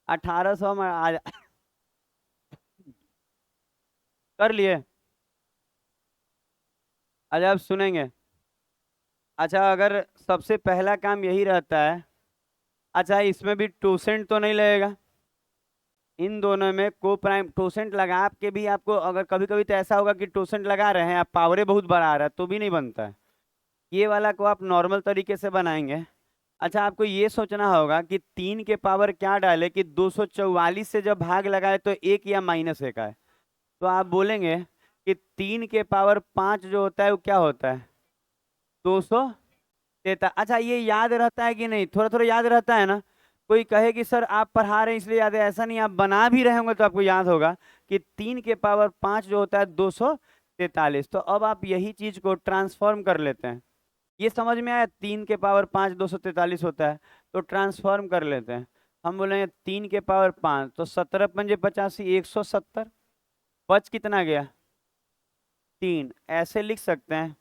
1800 में कर लिए। अच्छा, अब सुनेंगे। अच्छा, अगर सबसे पहला काम यही रहता है। अच्छा, इसमें भी टूसेंट तो नहीं लगेगा। इन दोनों में को प्राइम टोसेंट लगा के भी आपको, अगर कभी कभी तो ऐसा होगा कि टोसेंट लगा रहे हैं आप, पावरे बहुत बढ़ा रहा है तो भी नहीं बनता है। ये वाला को आप नॉर्मल तरीके से बनाएंगे। अच्छा, आपको ये सोचना होगा कि 3 के पावर क्या डाले कि 244 से जब भाग लगाए तो एक या -1 आए। तो आप बोलेंगे कि 3 के पावर 5 जो होता है वो क्या होता है, 243। अच्छा, ये याद रहता है कि नहीं, थोड़ा थोड़ा याद रहता है ना। कोई कहे कि सर आप पढ़ा रहे हैं इसलिए याद है, ऐसा नहीं, आप बना भी रहे होंगे तो आपको याद होगा कि 3 के पावर 5 जो होता है 243। तो अब आप यही चीज को ट्रांसफॉर्म कर लेते हैं। ये समझ में आया, 3 के पावर 5 243 होता है। तो ट्रांसफॉर्म कर लेते हैं। हम बोलेंगे 3 के पावर 5 तो 17×5 = 85, 170। बच कितना गया, 3। ऐसे लिख सकते हैं।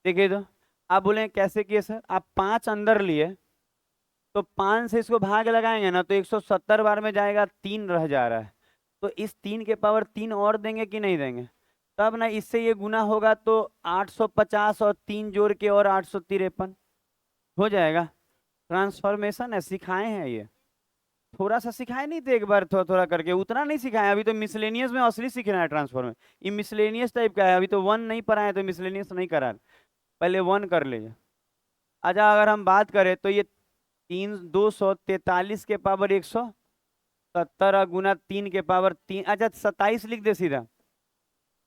देखिए तो आप बोले कैसे किए सर, आप 5 अंदर लिए तो 5 से इसको भाग लगाएंगे ना तो 170 बार में जाएगा, 3 रह जा रहा है। तो इस 3 के पावर 3 और देंगे कि नहीं देंगे, तब ना इससे ये गुना होगा तो 850 और 3 जोड़ के और 853 हो जाएगा। ट्रांसफॉर्मेशन है, सिखाए हैं ये। थोड़ा सा सिखाए नहीं थे एक बार, थोड़ा थोड़ा करके, उतना नहीं सिखाया। अभी तो मिसलेनियस में असली सीखना है ट्रांसफॉर्म। ये मिसलेनियस टाइप का है, अभी तो 1 नहीं पढ़ाए तो मिसलेनियस नहीं करा। पहले 1 कर लीजिए। अच्छा, अगर हम बात करें तो ये 243 के पावर 170 गुना 3 के पावर 3, अच्छा 27 लिख दे सीधा।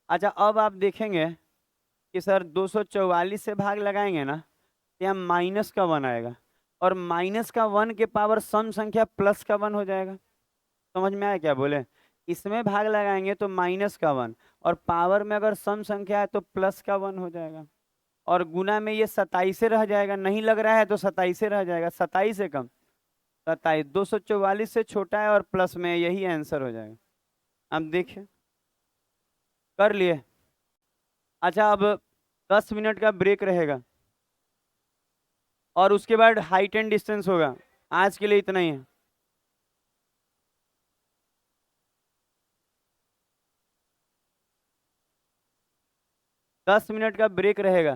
अच्छा, अब आप देखेंगे कि सर 244 से भाग लगाएंगे ना तो यहाँ माइनस का 1 आएगा। और माइनस का 1 के पावर सम संख्या प्लस का 1 हो जाएगा। समझ में आया क्या बोले, इसमें भाग लगाएंगे तो -1, और पावर में अगर सम संख्या है तो प्लस का 1 हो जाएगा। और गुना में ये 27 रह जाएगा, नहीं लग रहा है तो 27 रह जाएगा, 27 से कम 27, 244 से छोटा है और प्लस में, यही आंसर हो जाएगा। अब देखिए, कर लिए। अच्छा, अब 10 मिनट का ब्रेक रहेगा और उसके बाद हाइट एंड डिस्टेंस होगा। आज के लिए इतना ही है। 10 मिनट का ब्रेक रहेगा।